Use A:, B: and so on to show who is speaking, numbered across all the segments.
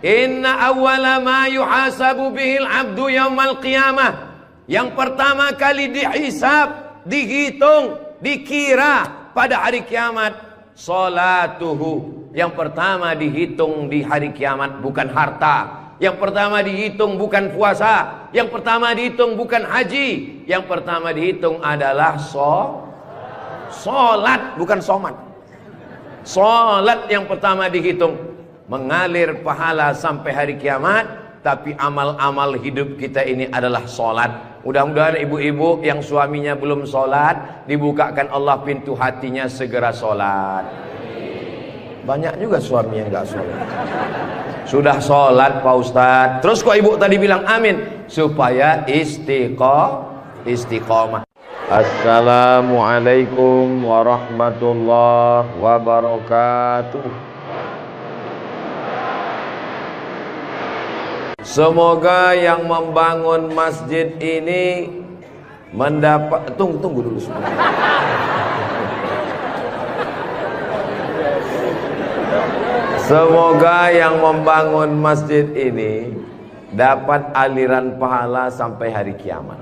A: Inna awwala ma yuhasabu bihil abdu yaumal qiyamah. Yang pertama kali dihisab, dihitung, dikira pada hari kiamat, salatuhu. Yang pertama dihitung di hari kiamat bukan harta. Yang pertama dihitung bukan puasa. Yang pertama dihitung bukan haji. Yang pertama dihitung adalah solat, bukan somat. Solat yang pertama dihitung. Mengalir pahala sampai hari kiamat. Tapi amal-amal hidup kita ini adalah solat. Mudah-mudahan ibu-ibu yang suaminya belum solat, dibukakan Allah pintu hatinya segera solat. Banyak juga suami yang gak solat. Sudah sholat Pak Ustadz, terus kok ibu tadi bilang amin? Supaya istiqomah. Assalamualaikum warahmatullahi wabarakatuh. Semoga yang membangun masjid ini mendapat... Tunggu dulu semua. Semoga yang membangun masjid ini dapat aliran pahala sampai hari kiamat.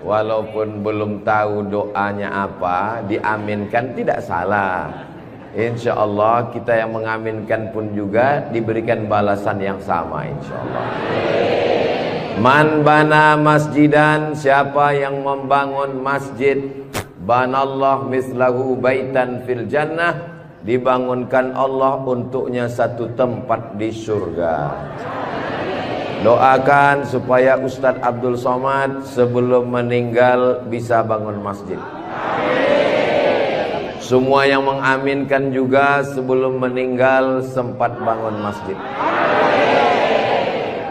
A: Walaupun belum tahu doanya apa, diaminkan tidak salah. Insya Allah kita yang mengaminkan pun juga diberikan balasan yang sama insya Allah. Man bana masjidan, siapa yang membangun masjid, banallah mislahu baitan fil jannah, dibangunkan Allah untuknya satu tempat di surga. Doakan supaya Ustadz Abdul Somad sebelum meninggal bisa bangun masjid. Semua yang mengaminkan juga sebelum meninggal sempat bangun masjid.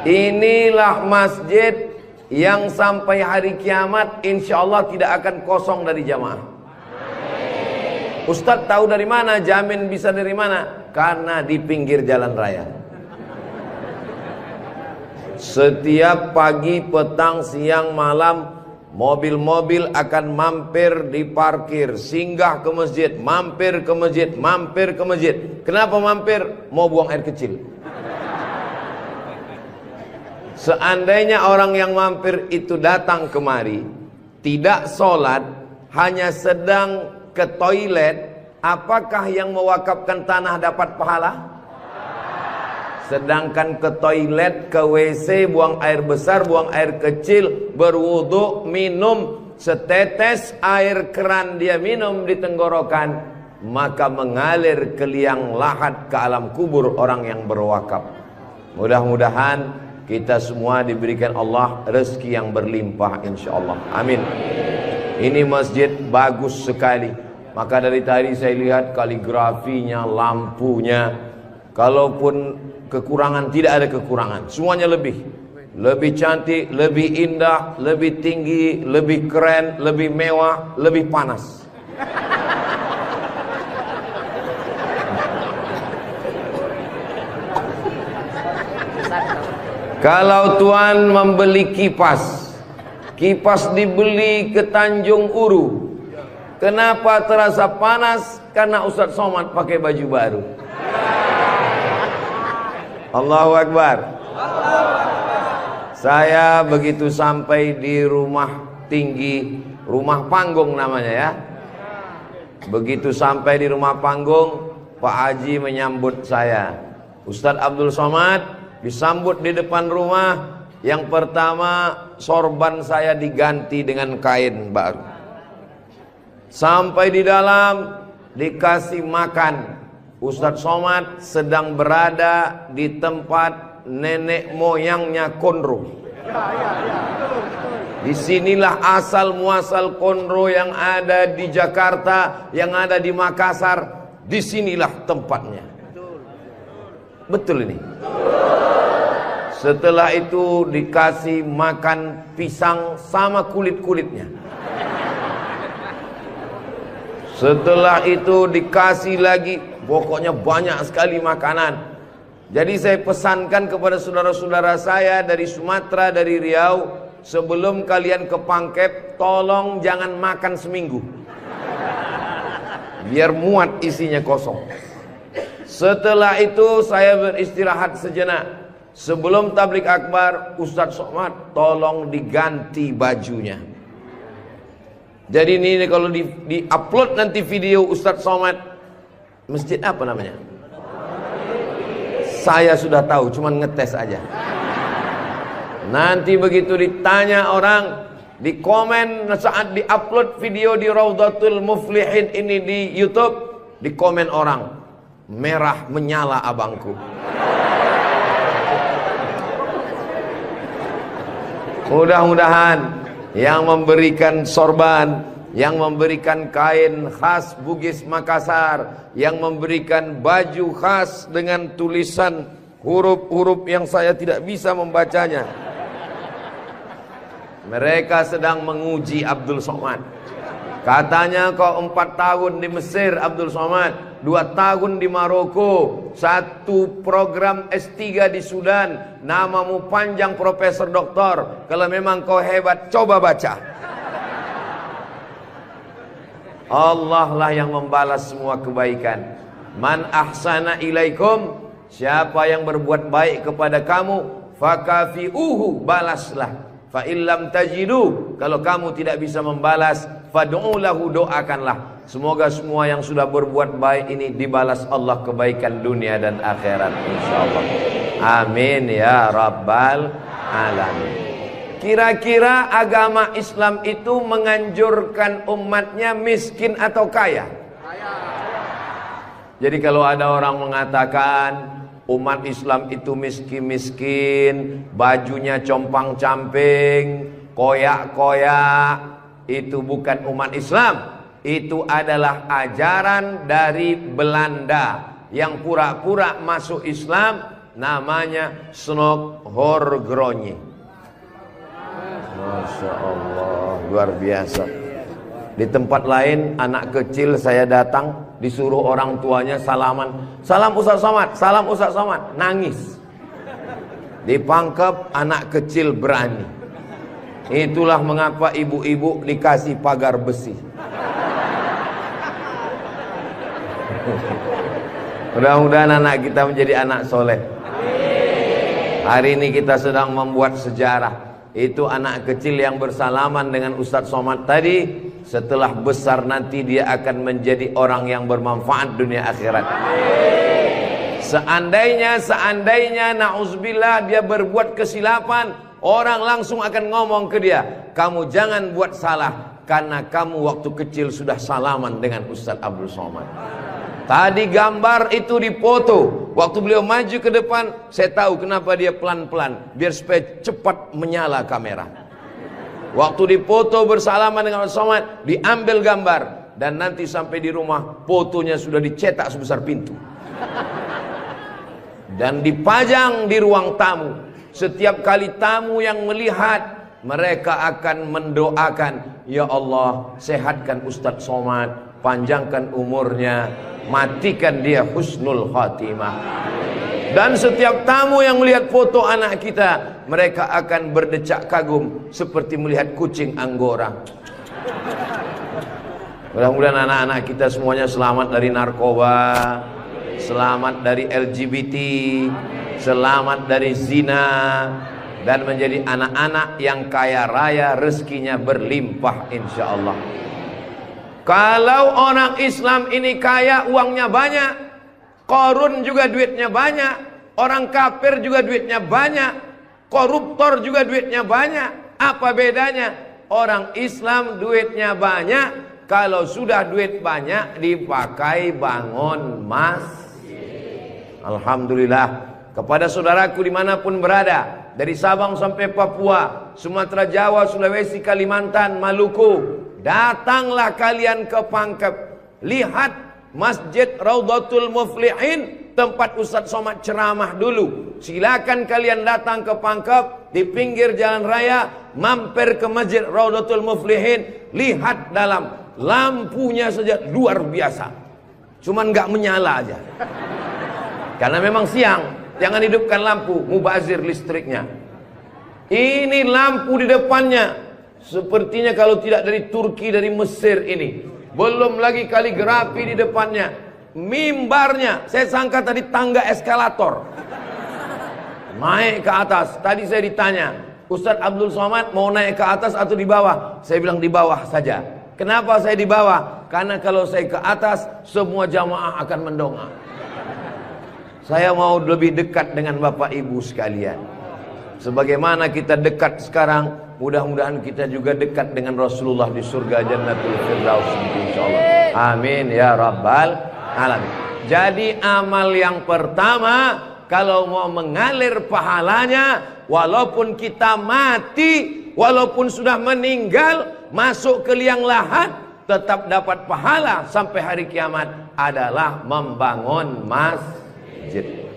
A: Inilah masjid yang sampai hari kiamat insya Allah tidak akan kosong dari jamaah. Ustadz tahu dari mana? Jamin bisa dari mana? Karena di pinggir jalan raya. Setiap pagi, petang, siang, malam, mobil-mobil akan mampir di parkir, singgah ke masjid, mampir ke masjid, mampir ke masjid. Kenapa mampir? Mau buang air kecil. Seandainya orang yang mampir itu datang kemari, tidak sholat, hanya sedang ke toilet, apakah yang mewakafkan tanah dapat pahala? Sedangkan ke toilet, ke WC, buang air besar, buang air kecil, berwudu, minum setetes air keran dia minum di tenggorokan, maka mengalir ke liang lahat ke alam kubur orang yang berwakaf. Mudah-mudahan kita semua diberikan Allah rezeki yang berlimpah insyaallah. Amin. Ini masjid bagus sekali. Maka dari tadi saya lihat kaligrafinya, lampunya. Kalaupun kekurangan, tidak ada kekurangan. Semuanya lebih cantik, lebih indah, lebih tinggi, lebih keren, lebih mewah, lebih panas. Kalau Tuan membeli kipas dibeli ke Tanjung Uru, kenapa terasa panas? Karena Ustadz Somad pakai baju baru. Allahu Akbar. Saya begitu sampai di rumah tinggi, rumah panggung namanya ya. Begitu sampai di rumah panggung, Pak Haji menyambut saya. Ustadz Abdul Somad disambut di depan rumah. Yang pertama, sorban saya diganti dengan kain baru. Sampai di dalam dikasih makan. Ustadz Somad sedang berada di tempat nenek moyangnya Konro. Disinilah asal muasal Konro yang ada di Jakarta, yang ada di Makassar. Disinilah tempatnya. Betul ini. Setelah itu dikasih makan pisang sama kulit-kulitnya. Setelah itu dikasih lagi, pokoknya banyak sekali makanan. Jadi saya pesankan kepada saudara-saudara saya dari Sumatera, dari Riau, sebelum kalian ke Pangkep, tolong jangan makan seminggu. Biar muat isinya kosong. Setelah itu saya beristirahat sejenak. Sebelum tablik akbar, Ustadz Somad tolong diganti bajunya. Jadi ini kalau di upload nanti video Ustadz Somad, masjid apa namanya? Saya sudah tahu, cuman ngetes aja. Nanti begitu ditanya orang, di komen saat di-upload video di Raudhatul Muflihin ini di YouTube, di komen orang, merah menyala abangku. Mudah-mudahan yang memberikan sorban, yang memberikan kain khas Bugis Makassar, yang memberikan baju khas dengan tulisan huruf-huruf yang saya tidak bisa membacanya, mereka sedang menguji Abdul Somad. Katanya kau 4 tahun di Mesir Abdul Somad, 2 tahun di Maroko, 1 program S3 di Sudan, namamu panjang profesor doktor. Kalau memang kau hebat, coba baca. Allah lah yang membalas semua kebaikan. Man ahsana ilaikum, siapa yang berbuat baik kepada kamu, fakafi'uhu, balaslah. Fa illam tajidu, kalau kamu tidak bisa membalas, fad'u lahu, doakanlah. Semoga semua yang sudah berbuat baik ini dibalas Allah kebaikan dunia dan akhirat insyaallah. Amin ya rabbal alamin. Kira-kira agama Islam itu menganjurkan umatnya miskin atau kaya? Jadi kalau ada orang mengatakan umat Islam itu miskin-miskin, bajunya compang-camping, koyak-koyak, itu bukan umat Islam. Itu adalah ajaran dari Belanda yang pura-pura masuk Islam, namanya Snokhorgronni. Masya Allah, luar biasa. Di tempat lain anak kecil saya datang, disuruh orang tuanya salaman, salam Ustadz Somad, salam Ustadz Somad, nangis. Dipangkep, anak kecil berani. Itulah mengapa ibu-ibu dikasih pagar besi. Mudah-mudahan anak kita menjadi anak soleh. Hari ini kita sedang membuat sejarah. Itu anak kecil yang bersalaman dengan Ustadz Somad tadi, setelah besar nanti dia akan menjadi orang yang bermanfaat dunia akhirat. Seandainya na'udzubillah dia berbuat kesilapan, orang langsung akan ngomong ke dia, kamu jangan buat salah, karena kamu waktu kecil sudah salaman dengan Ustadz Abdul Somad. Tadi gambar itu dipoto. Waktu beliau maju ke depan, saya tahu kenapa dia pelan-pelan, biar supaya cepat menyala kamera. Waktu dipoto bersalaman dengan Ustadz Somad, diambil gambar, dan nanti sampai di rumah fotonya sudah dicetak sebesar pintu dan dipajang di ruang tamu. Setiap kali tamu yang melihat, mereka akan mendoakan, ya Allah, sehatkan Ustadz Somad, panjangkan umurnya, matikan dia husnul khatimah. Dan setiap tamu yang melihat foto anak kita, mereka akan berdecak kagum seperti melihat kucing Anggora. Mudah-mudahan anak-anak kita semuanya selamat dari narkoba, selamat dari LGBT, selamat dari zina, dan menjadi anak-anak yang kaya raya, rezekinya berlimpah insyaallah. Kalau orang Islam ini kaya, uangnya banyak, Qarun juga duitnya banyak, orang kafir juga duitnya banyak, koruptor juga duitnya banyak. Apa bedanya? Orang Islam duitnya banyak, kalau sudah duit banyak dipakai bangun masjid. Alhamdulillah. Kepada saudaraku dimanapun berada, dari Sabang sampai Papua, Sumatera, Jawa, Sulawesi, Kalimantan, Maluku, datanglah kalian ke Pangkep. Lihat Masjid Raudhatul Muflihin, tempat Ustadz Somad ceramah dulu. Silakan kalian datang ke Pangkep, di pinggir jalan raya, mampir ke Masjid Raudhatul Muflihin. Lihat dalam, lampunya saja luar biasa, cuman nggak menyala aja, karena memang siang. Jangan hidupkan lampu, mubazir listriknya. Ini lampu di depannya, sepertinya kalau tidak dari Turki, dari Mesir ini. Belum lagi kaligrafi di depannya. mimbarnya, saya sangka tadi tangga eskalator. Naik ke atas. Tadi saya ditanya, Ustadz Abdul Somad mau naik ke atas atau di bawah? Saya bilang di bawah saja. Kenapa saya di bawah? Karena kalau saya ke atas, semua jamaah akan mendongak. Saya mau lebih dekat dengan Bapak Ibu sekalian. Sebagaimana kita dekat sekarang, mudah-mudahan kita juga dekat dengan Rasulullah di surga Jannatul Firdaus, insyaallah. Amin ya rabbal alamin. Jadi amal yang pertama, kalau mau mengalir pahalanya, walaupun kita mati, walaupun sudah meninggal, masuk ke liang lahat, tetap dapat pahala sampai hari kiamat, adalah membangun masjid.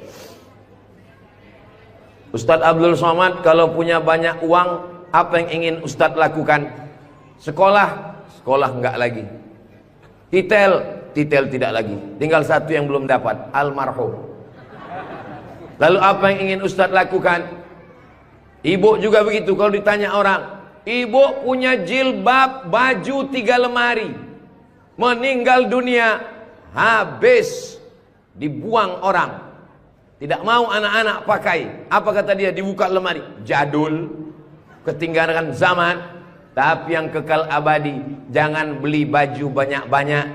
A: Ustadz Abdul Somad kalau punya banyak uang, apa yang ingin Ustadz lakukan? Sekolah, sekolah enggak lagi. Titel tidak lagi. Tinggal satu yang belum dapat, almarhum. Lalu apa yang ingin Ustadz lakukan? Ibu juga begitu. Kalau ditanya orang, ibu punya jilbab, baju 3 lemari, meninggal dunia, habis, dibuang orang. Tidak mau anak-anak pakai. Apa kata dia? Dibuka lemari. Jadul, ketinggalan zaman. Tapi yang kekal abadi, jangan beli baju banyak-banyak,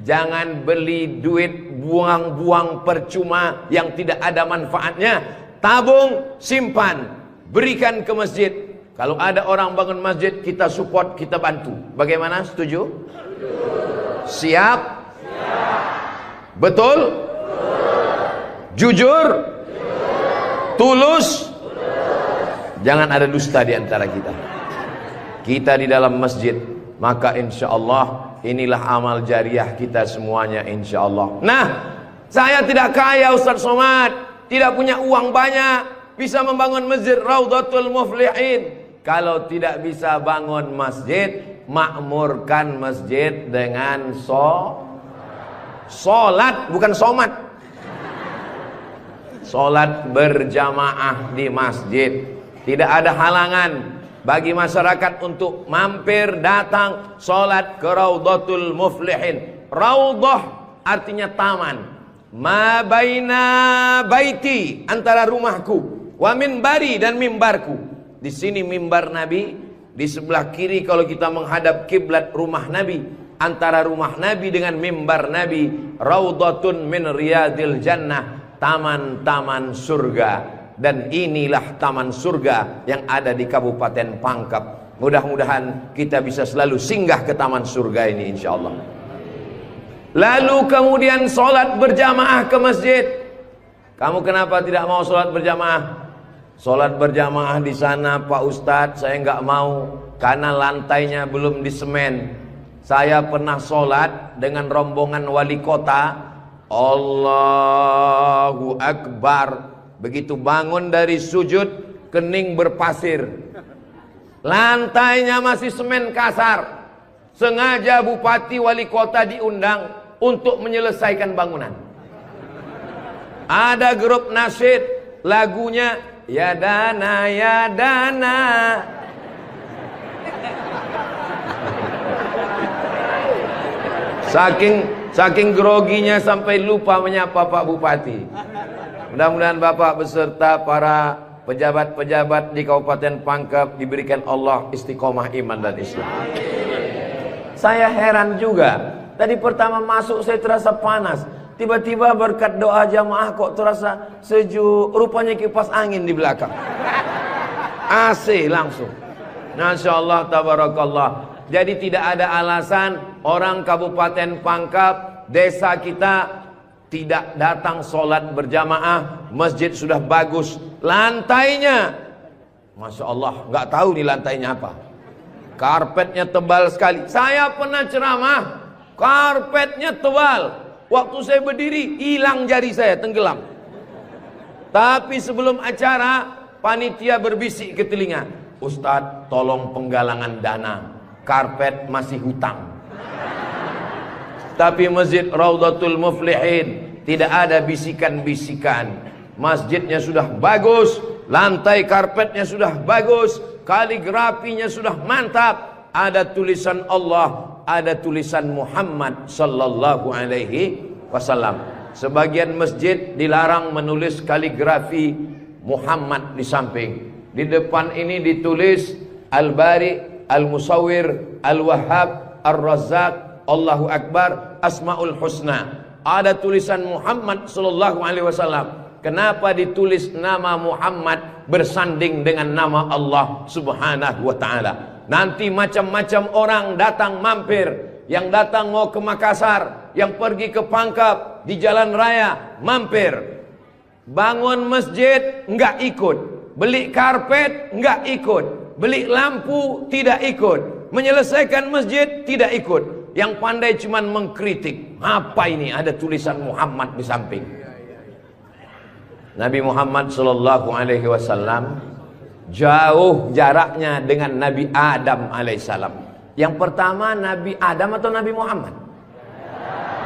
A: jangan beli duit buang-buang percuma yang tidak ada manfaatnya. Tabung, simpan, berikan ke masjid. Kalau ada orang bangun masjid, kita support, kita bantu. Bagaimana? Setuju? Siap? Betul? Jujur? Tulus? Jangan ada dusta di antara kita. Kita di dalam masjid, maka insya Allah inilah amal jariah kita semuanya, insya Allah. Nah, saya tidak kaya Ustadz Somad, tidak punya uang banyak, bisa membangun masjid Raudhatul Muflihin. Kalau tidak bisa bangun masjid, makmurkan masjid dengan sholat, bukan somat. Sholat berjamaah di masjid. Tidak ada halangan bagi masyarakat untuk mampir datang sholat ke Raudhatul Muflihin. Raudhah artinya taman. Ma baina baiti, antara rumahku, wa minbari, dan mimbarku. Di sini mimbar Nabi, di sebelah kiri kalau kita menghadap kiblat rumah Nabi. Antara rumah Nabi dengan mimbar Nabi, Raudhatun min riyadil jannah, taman-taman surga. Dan inilah taman surga yang ada di Kabupaten Pangkep. Mudah-mudahan kita bisa selalu singgah ke taman surga ini, insya Allah. Lalu kemudian sholat berjamaah ke masjid. Kamu kenapa tidak mau sholat berjamaah? Sholat berjamaah di sana Pak Ustadz, saya nggak mau karena lantainya belum disemen. Saya pernah sholat dengan rombongan wali kota. Allahu Akbar. Begitu bangun dari sujud, kening berpasir, lantainya masih semen kasar. Sengaja bupati wali kota diundang untuk menyelesaikan bangunan. Ada grup nasyid, lagunya ya dana ya dana. Saking groginya sampai lupa menyapa Pak Bupati. Mudah-mudahan Bapak beserta para pejabat-pejabat di Kabupaten Pangkep diberikan Allah istiqomah iman dan Islam. Saya heran juga. Tadi pertama masuk saya terasa panas. Tiba-tiba berkat doa jamaah kok terasa sejuk. Rupanya kipas angin di belakang. AC langsung. Masya Allah, tabarakallah. Jadi tidak ada alasan orang Kabupaten Pangkep, desa kita, tidak datang sholat berjamaah. Masjid sudah bagus, lantainya Masya Allah, nggak tahu nih lantainya apa, karpetnya tebal sekali. Saya pernah ceramah, karpetnya tebal, waktu saya berdiri hilang jari saya, tenggelam. Tapi sebelum acara, panitia berbisik ke telinga, Ustadz tolong penggalangan dana, karpet masih hutang. Tapi masjid Raudhatul Muflihin tidak ada bisikan-bisikan. Masjidnya sudah bagus, lantai karpetnya sudah bagus, kaligrafinya sudah mantap. Ada tulisan Allah, ada tulisan Muhammad sallallahu alaihi wasallam. Sebagian masjid dilarang menulis kaligrafi Muhammad di samping. Di depan ini ditulis Al-Bari, Al-Musawwir, Al-Wahhab, Ar-Razzaq, Allahu Akbar, Asmaul Husna. Ada tulisan Muhammad sallallahu alaihi wasallam. Kenapa ditulis nama Muhammad bersanding dengan nama Allah Subhanahu wa taala? Nanti macam-macam orang datang mampir. Yang datang mau ke Makassar, yang pergi ke Pangkep, di jalan raya mampir. Bangun masjid enggak ikut, beli karpet enggak ikut, beli lampu tidak ikut, menyelesaikan masjid tidak ikut. Yang pandai cuman mengkritik. Apa ini ada tulisan Muhammad di samping? Nabi Muhammad sallallahu alaihi wasallam jauh jaraknya dengan Nabi Adam alaihissalam. Yang pertama Nabi Adam atau Nabi Muhammad?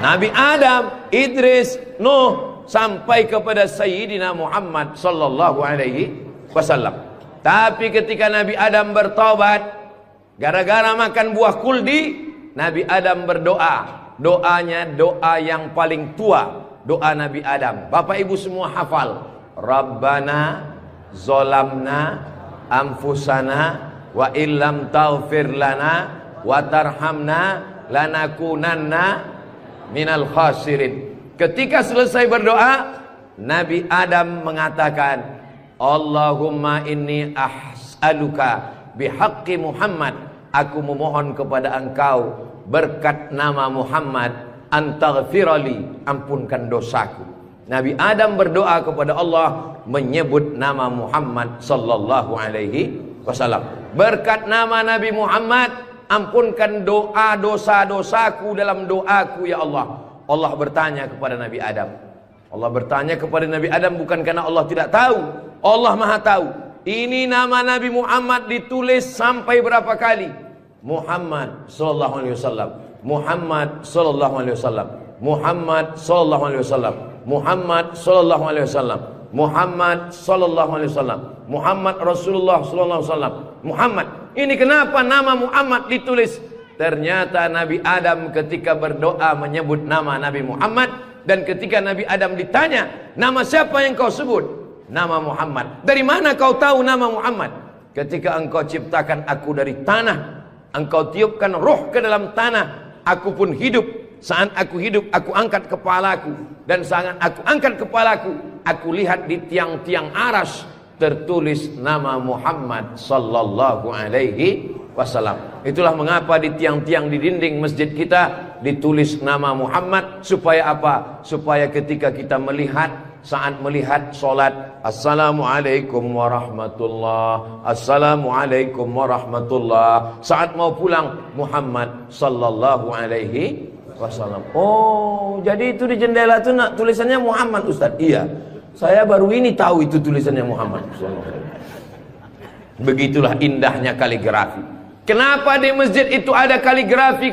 A: Nabi Adam, Idris, Nuh, sampai kepada Sayyidina Muhammad sallallahu alaihi wasallam. Tapi ketika Nabi Adam bertobat gara-gara makan buah kuldi, Nabi Adam berdoa. Doanya doa yang paling tua, doa Nabi Adam. Bapak Ibu semua hafal. Rabbana zolamna anfusana wa illam taghfir lana wa tarhamna lanakunanna minal khasirin. Ketika selesai berdoa, Nabi Adam mengatakan, Allahumma inni as'aluka bihaqqi Muhammad, aku memohon kepada engkau berkat nama Muhammad, antaghfirali, ampunkan dosaku. Nabi Adam berdoa kepada Allah menyebut nama Muhammad sallallahu alaihi wasallam. Berkat nama Nabi Muhammad, ampunkan doa dosa-dosaku dalam doaku ya Allah. Allah bertanya kepada Nabi Adam. Allah bertanya kepada Nabi Adam bukan karena Allah tidak tahu. Allah Maha tahu. Ini nama Nabi Muhammad ditulis sampai berapa kali? Muhammad sallallahu alaihi wasallam. Muhammad sallallahu alaihi wasallam. Muhammad sallallahu alaihi wasallam. Muhammad sallallahu alaihi wasallam. Muhammad sallallahu alaihi wasallam. Muhammad Rasulullah sallallahu alaihi wasallam. Muhammad. Ini kenapa nama Muhammad ditulis? Ternyata Nabi Adam ketika berdoa menyebut nama Nabi Muhammad, dan ketika Nabi Adam ditanya, nama siapa yang kau sebut? Nama Muhammad. Dari mana kau tahu nama Muhammad? Ketika engkau ciptakan aku dari tanah, engkau tiupkan roh ke dalam tanah, aku pun hidup. Saat aku hidup, aku angkat kepalaku. Dan saat aku angkat kepalaku, aku lihat di tiang-tiang aras tertulis nama Muhammad sallallahu alaihi wasallam. Itulah mengapa di tiang-tiang di dinding masjid kita ditulis nama Muhammad. Supaya apa? Supaya ketika kita melihat, saat melihat solat, Assalamualaikum warahmatullah, Assalamualaikum warahmatullah. Saat mau pulang, Muhammad sallallahu alaihi wasallam. Oh, jadi itu di jendela itu tulisannya Muhammad, Ustaz. Iya, saya baru ini tahu itu tulisannya Muhammad. Begitulah indahnya kaligrafi. Kenapa di masjid itu ada kaligrafi?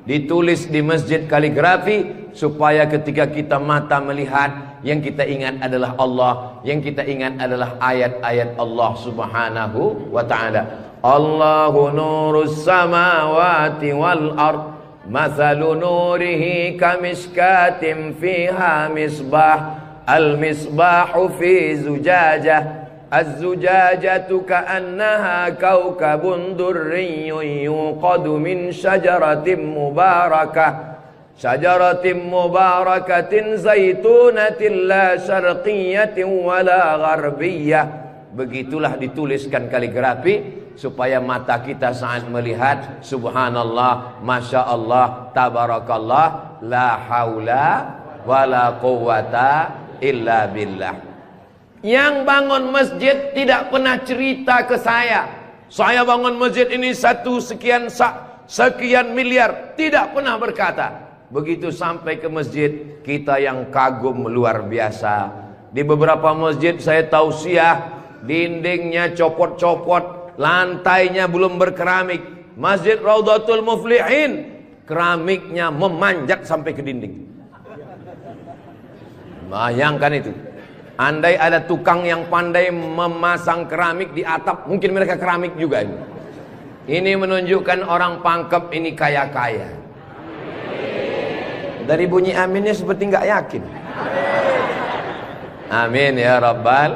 A: Ditulis di masjid kaligrafi supaya ketika kita mata melihat, yang kita ingat adalah Allah, yang kita ingat adalah ayat-ayat Allah Subhanahu wa taala. Allahu nurus samawati wal ard, mathalu nurihi kamishkatin fiha misbah, al-misbahu fi zujajah, az-zujajatu ka'annaha kawkabun durriyyun yuqadu min syajaratin mubarakatin zaitunatin la syarqiyatin wala gharbiyyah. Begitulah dituliskan kaligrafi supaya mata kita saat melihat, subhanallah, masya Allah, tabarakallah, la haula wala quwata illa billah. Yang bangun masjid tidak pernah cerita ke saya bangun masjid ini sekian miliar, tidak pernah berkata. Begitu sampai ke masjid, kita yang kagum luar biasa. Di beberapa masjid saya tausiah, dindingnya copot-copot, lantainya belum berkeramik. Masjid Raudhatul Muflihin, keramiknya memanjat sampai ke dinding. Bayangkan itu. Andai ada tukang yang pandai memasang keramik di atap, mungkin mereka keramik juga ini. Ini menunjukkan orang Pangkep ini kaya-kaya. Dari bunyi aminnya seperti nggak yakin. Amin ya Rabbal.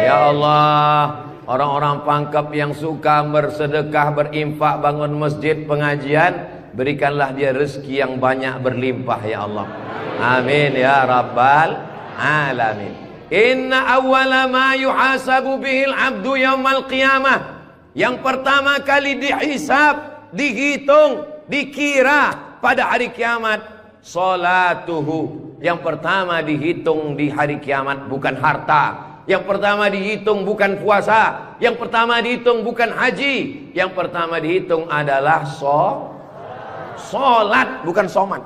A: Ya Allah, orang-orang pangkep yang suka bersedekah, berinfak, bangun masjid, pengajian, berikanlah dia rezeki yang banyak berlimpah ya Allah. Amin ya Rabbal alamin. Inna awwala ma yuhasabu bihil abdu yaumal qiyamah. Yang pertama kali dihisab, dihitung, dikira pada hari kiamat, salatuhu. Yang pertama dihitung di hari kiamat bukan harta. Yang pertama dihitung bukan puasa. Yang pertama dihitung bukan haji. Yang pertama dihitung adalah solat, bukan somat.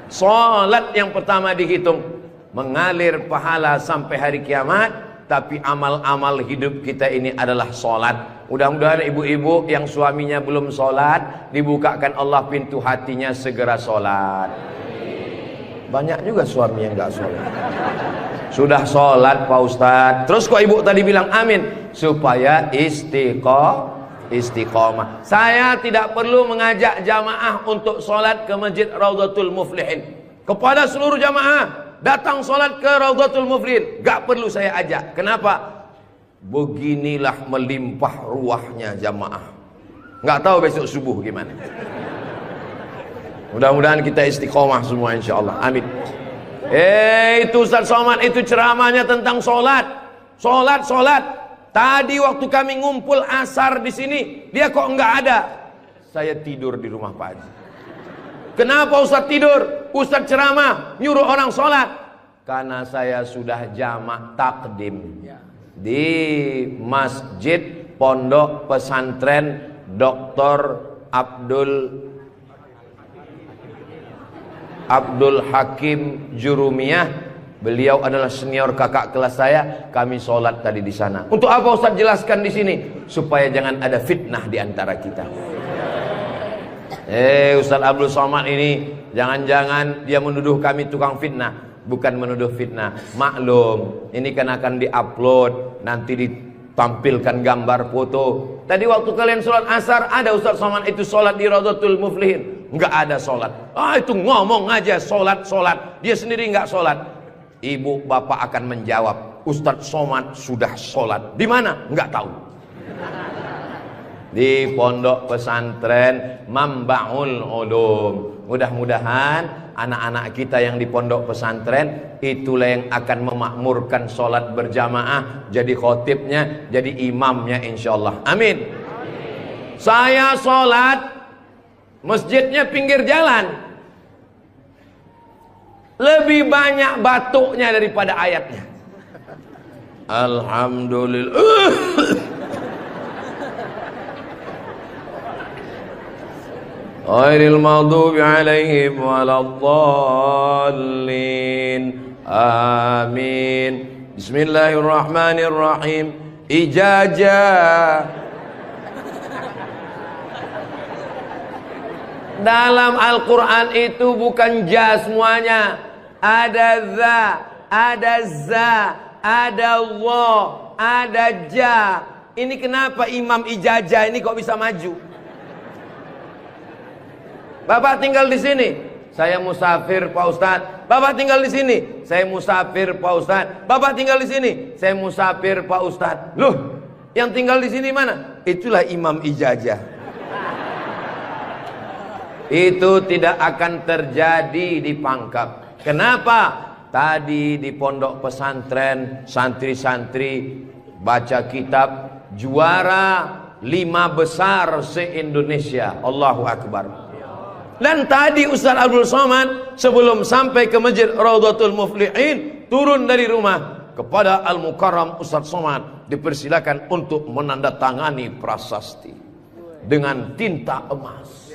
A: Solat yang pertama dihitung. Mengalir pahala sampai hari kiamat. Tapi amal-amal hidup kita ini adalah solat. Mudah-mudahan ibu-ibu yang suaminya belum solat, dibukakan Allah pintu hatinya segera solat. Banyak juga suami yang gak sholat. Sudah sholat Pak Ustadz, terus kok ibu tadi bilang amin? Supaya istiqomah. Saya tidak perlu mengajak jamaah untuk sholat ke Masjid Raudhatul Muflihin. Kepada seluruh jamaah, datang sholat ke Raudhatul Muflihin. Gak perlu saya ajak. Kenapa? Beginilah melimpah ruahnya jamaah. Gak tahu besok subuh gimana. Mudah-mudahan kita istiqomah semua insyaallah. Amin. Itu Ustaz Somad itu ceramahnya tentang solat. Solat. Tadi waktu kami ngumpul asar di sini, dia kok enggak ada. Saya tidur di rumah Pak Haji. Kenapa Ustaz tidur? Ustaz ceramah nyuruh orang solat. Karena saya sudah jamak takdim di Masjid Pondok Pesantren Dr. Abdul Hakim Jurumiyah. Beliau adalah senior kakak kelas saya. Kami sholat tadi di sana. Untuk apa Ustaz jelaskan di sini? Supaya jangan ada fitnah di antara kita. Ustaz Abdul Somad ini jangan-jangan dia menuduh kami tukang fitnah. Bukan menuduh fitnah. Maklum, ini kan akan diupload, nanti ditampilkan gambar foto. Tadi waktu kalian sholat asar, ada Ustaz Somad itu sholat di Raudhatul Muflihin. Enggak ada sholat. Itu ngomong aja sholat. Dia sendiri enggak sholat. Ibu bapak akan menjawab, Ustadz Somad sudah sholat. Di mana? Enggak tahu. Di Pondok Pesantren Mambaul Ulum. Mudah-mudahan anak-anak kita yang di pondok pesantren itulah yang akan memakmurkan sholat berjamaah, jadi khotibnya, jadi imamnya insyaallah. Amin. Saya sholat, masjidnya pinggir jalan, lebih banyak batuknya daripada ayatnya. Alhamdulillah. Ghairil maghdubi alaihim waladdallin. Amin. Bismillahirrahmanirrahim. Ijazah. Dalam Al-Quran itu bukan ja semuanya. Ada za, ada za, ada wa, ada ja. Ini kenapa Imam Ijazah ini kok bisa maju? Bapak tinggal di sini, saya musafir Pak Ustadz. Bapak tinggal di sini, saya musafir Pak Ustadz. Bapak tinggal di sini, saya musafir Pak Ustadz. Loh, yang tinggal di sini mana? Itulah Imam Ijazah. Itu tidak akan terjadi di Pangkep. Kenapa? Tadi di pondok pesantren santri-santri baca kitab juara 5 besar se-Indonesia. Allahu Akbar. Dan tadi Ustaz Abdul Somad sebelum sampai ke Masjid Raudhatul Muflihin turun dari rumah kepada Al-Mukarram Ustaz Somad dipersilakan untuk menandatangani prasasti dengan tinta emas.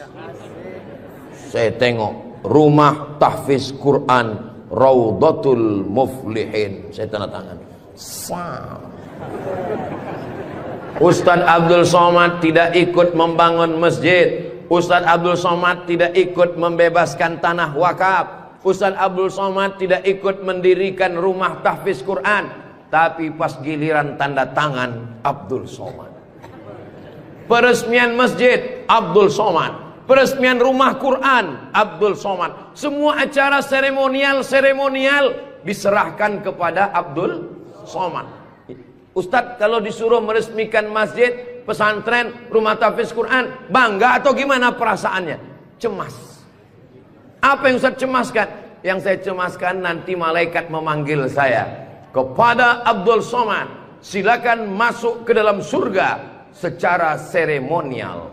A: Saya tengok rumah tahfiz Quran Raudhatul Muflihin, saya tanda tangan. Ustaz Abdul Somad tidak ikut membangun masjid. Ustaz Abdul Somad tidak ikut membebaskan tanah wakaf. Ustaz Abdul Somad tidak ikut mendirikan rumah tahfiz Quran. Tapi pas giliran tanda tangan Abdul Somad, peresmian masjid Abdul Somad, peresmian rumah Quran Abdul Somad. Semua acara seremonial diserahkan kepada Abdul Somad. Ustadz kalau disuruh meresmikan masjid, pesantren, rumah tahfiz Quran, bangga atau gimana perasaannya? Cemas. Apa yang Ustadz cemaskan? Yang saya cemaskan nanti malaikat memanggil saya, kepada Abdul Somad, silakan masuk ke dalam surga secara seremonial.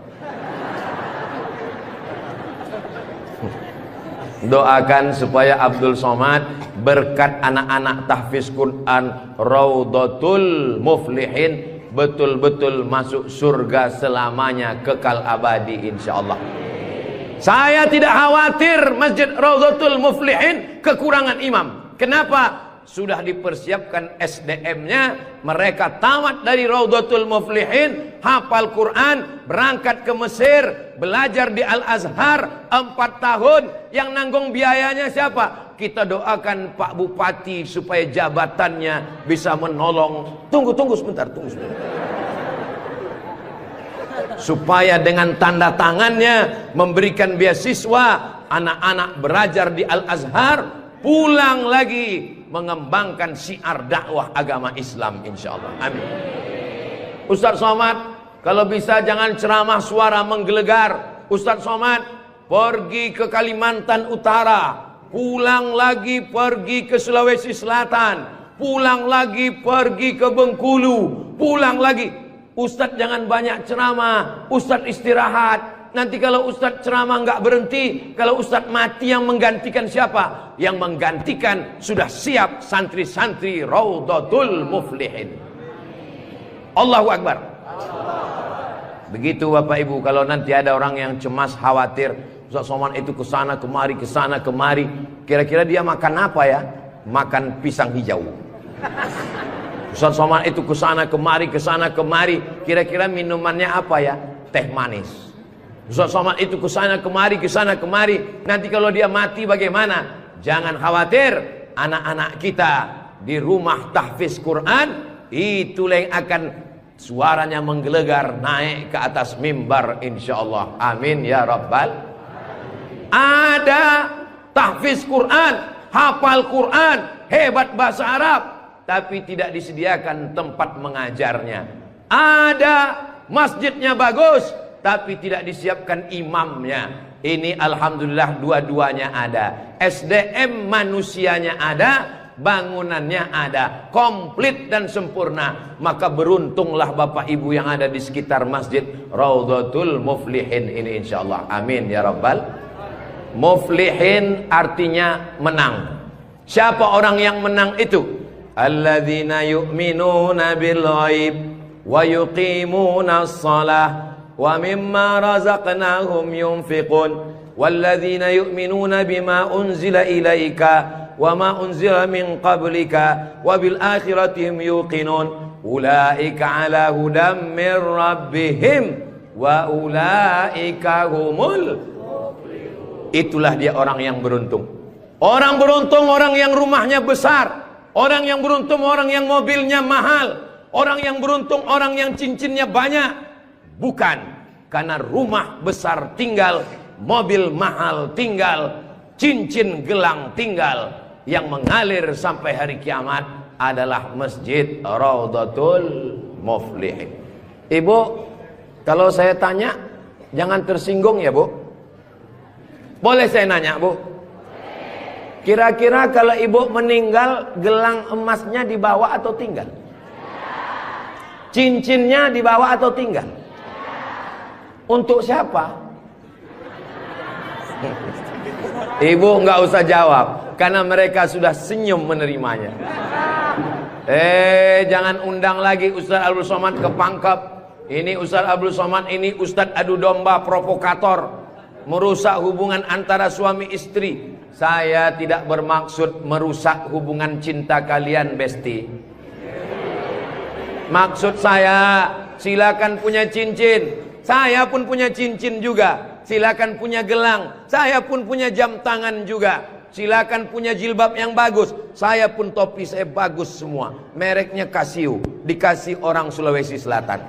A: Doakan supaya Abdul Somad berkat anak-anak tahfiz Quran Raudhatul Muflihin betul-betul masuk surga selamanya, kekal abadi insyaallah. Saya tidak khawatir Masjid Raudhatul Muflihin kekurangan imam. Kenapa? Sudah dipersiapkan SDM-nya. Mereka tamat dari Raudhatul Muflihin, hafal Quran, berangkat ke Mesir, belajar di Al-Azhar 4 tahun. Yang nanggung biayanya siapa? Kita doakan Pak Bupati supaya jabatannya bisa menolong. Tunggu sebentar. Supaya dengan tanda tangannya memberikan beasiswa, anak-anak belajar di Al-Azhar, pulang lagi mengembangkan syiar dakwah agama Islam insyaallah. Amin. Ustadz Somad, kalau bisa jangan ceramah suara menggelegar. Ustadz Somad pergi ke Kalimantan Utara, pulang lagi pergi ke Sulawesi Selatan, pulang lagi pergi ke Bengkulu, pulang lagi. Ustadz jangan banyak ceramah, Ustadz istirahat. Nanti kalau Ustadz ceramah nggak berhenti, kalau Ustadz mati yang menggantikan siapa? Yang menggantikan sudah siap santri-santri Raudhatul Muflihin. Allahu Akbar. Begitu Bapak Ibu, kalau nanti ada orang yang cemas, khawatir, Ustadz Somad itu kesana kemari, kira-kira dia makan apa ya? Makan pisang hijau. Ustadz Somad itu kesana kemari, kira-kira minumannya apa ya? Teh manis. Ustadz Somad itu kesana kemari, nanti kalau dia mati bagaimana? Jangan khawatir, anak-anak kita di rumah tahfiz Quran itulah yang akan suaranya menggelegar naik ke atas mimbar insyaallah. Amin ya rabbal. Ada tahfiz Quran, hafal Quran, hebat bahasa Arab, tapi tidak disediakan tempat mengajarnya. Ada masjidnya bagus, tapi tidak disiapkan imamnya. Ini alhamdulillah dua-duanya ada. SDM manusianya ada, bangunannya ada, komplit dan sempurna. Maka beruntunglah Bapak Ibu yang ada di sekitar Masjid Raudhatul Muflihin ini insyaallah. Amin ya rabbal. Muflihin artinya menang. Siapa orang yang menang itu? Alladzina yu'minuna bil ghaib wa yuqimuna as-salah wa mimma razaqnahum yunfiqun walladzina yu'minuna bima unzila ilaika wa ma unzila min qablika wa bil akhirati hum yuqinun ulaika ala hudam min rabbihim wa ulaika humul muflihun. Itulah dia orang yang beruntung. Orang beruntung orang yang rumahnya besar, orang yang beruntung orang yang mobilnya mahal, orang yang beruntung orang yang cincinnya banyak. Bukan karena rumah besar tinggal, mobil mahal tinggal, cincin gelang tinggal. Yang mengalir sampai hari kiamat adalah Masjid Raudhatul Muflihin. Ibu, kalau saya tanya jangan tersinggung ya Bu. Boleh saya nanya Bu? Kira-kira kalau ibu meninggal, gelang emasnya dibawa atau tinggal? Cincinnya dibawa atau tinggal? Untuk siapa? Ibu nggak usah jawab, karena mereka sudah senyum menerimanya. Jangan undang lagi Ustaz Abdul Somad ke Pangkep. Ini Ustaz Abdul Somad ini Ustaz adu domba provokator, merusak hubungan antara suami istri. Saya tidak bermaksud merusak hubungan cinta kalian, Besti. Maksud saya, silakan punya cincin. Saya pun punya cincin juga. Silakan punya gelang. Saya pun punya jam tangan juga. Silakan punya jilbab yang bagus. Saya pun topi saya bagus semua. Mereknya Casio, dikasih orang Sulawesi Selatan.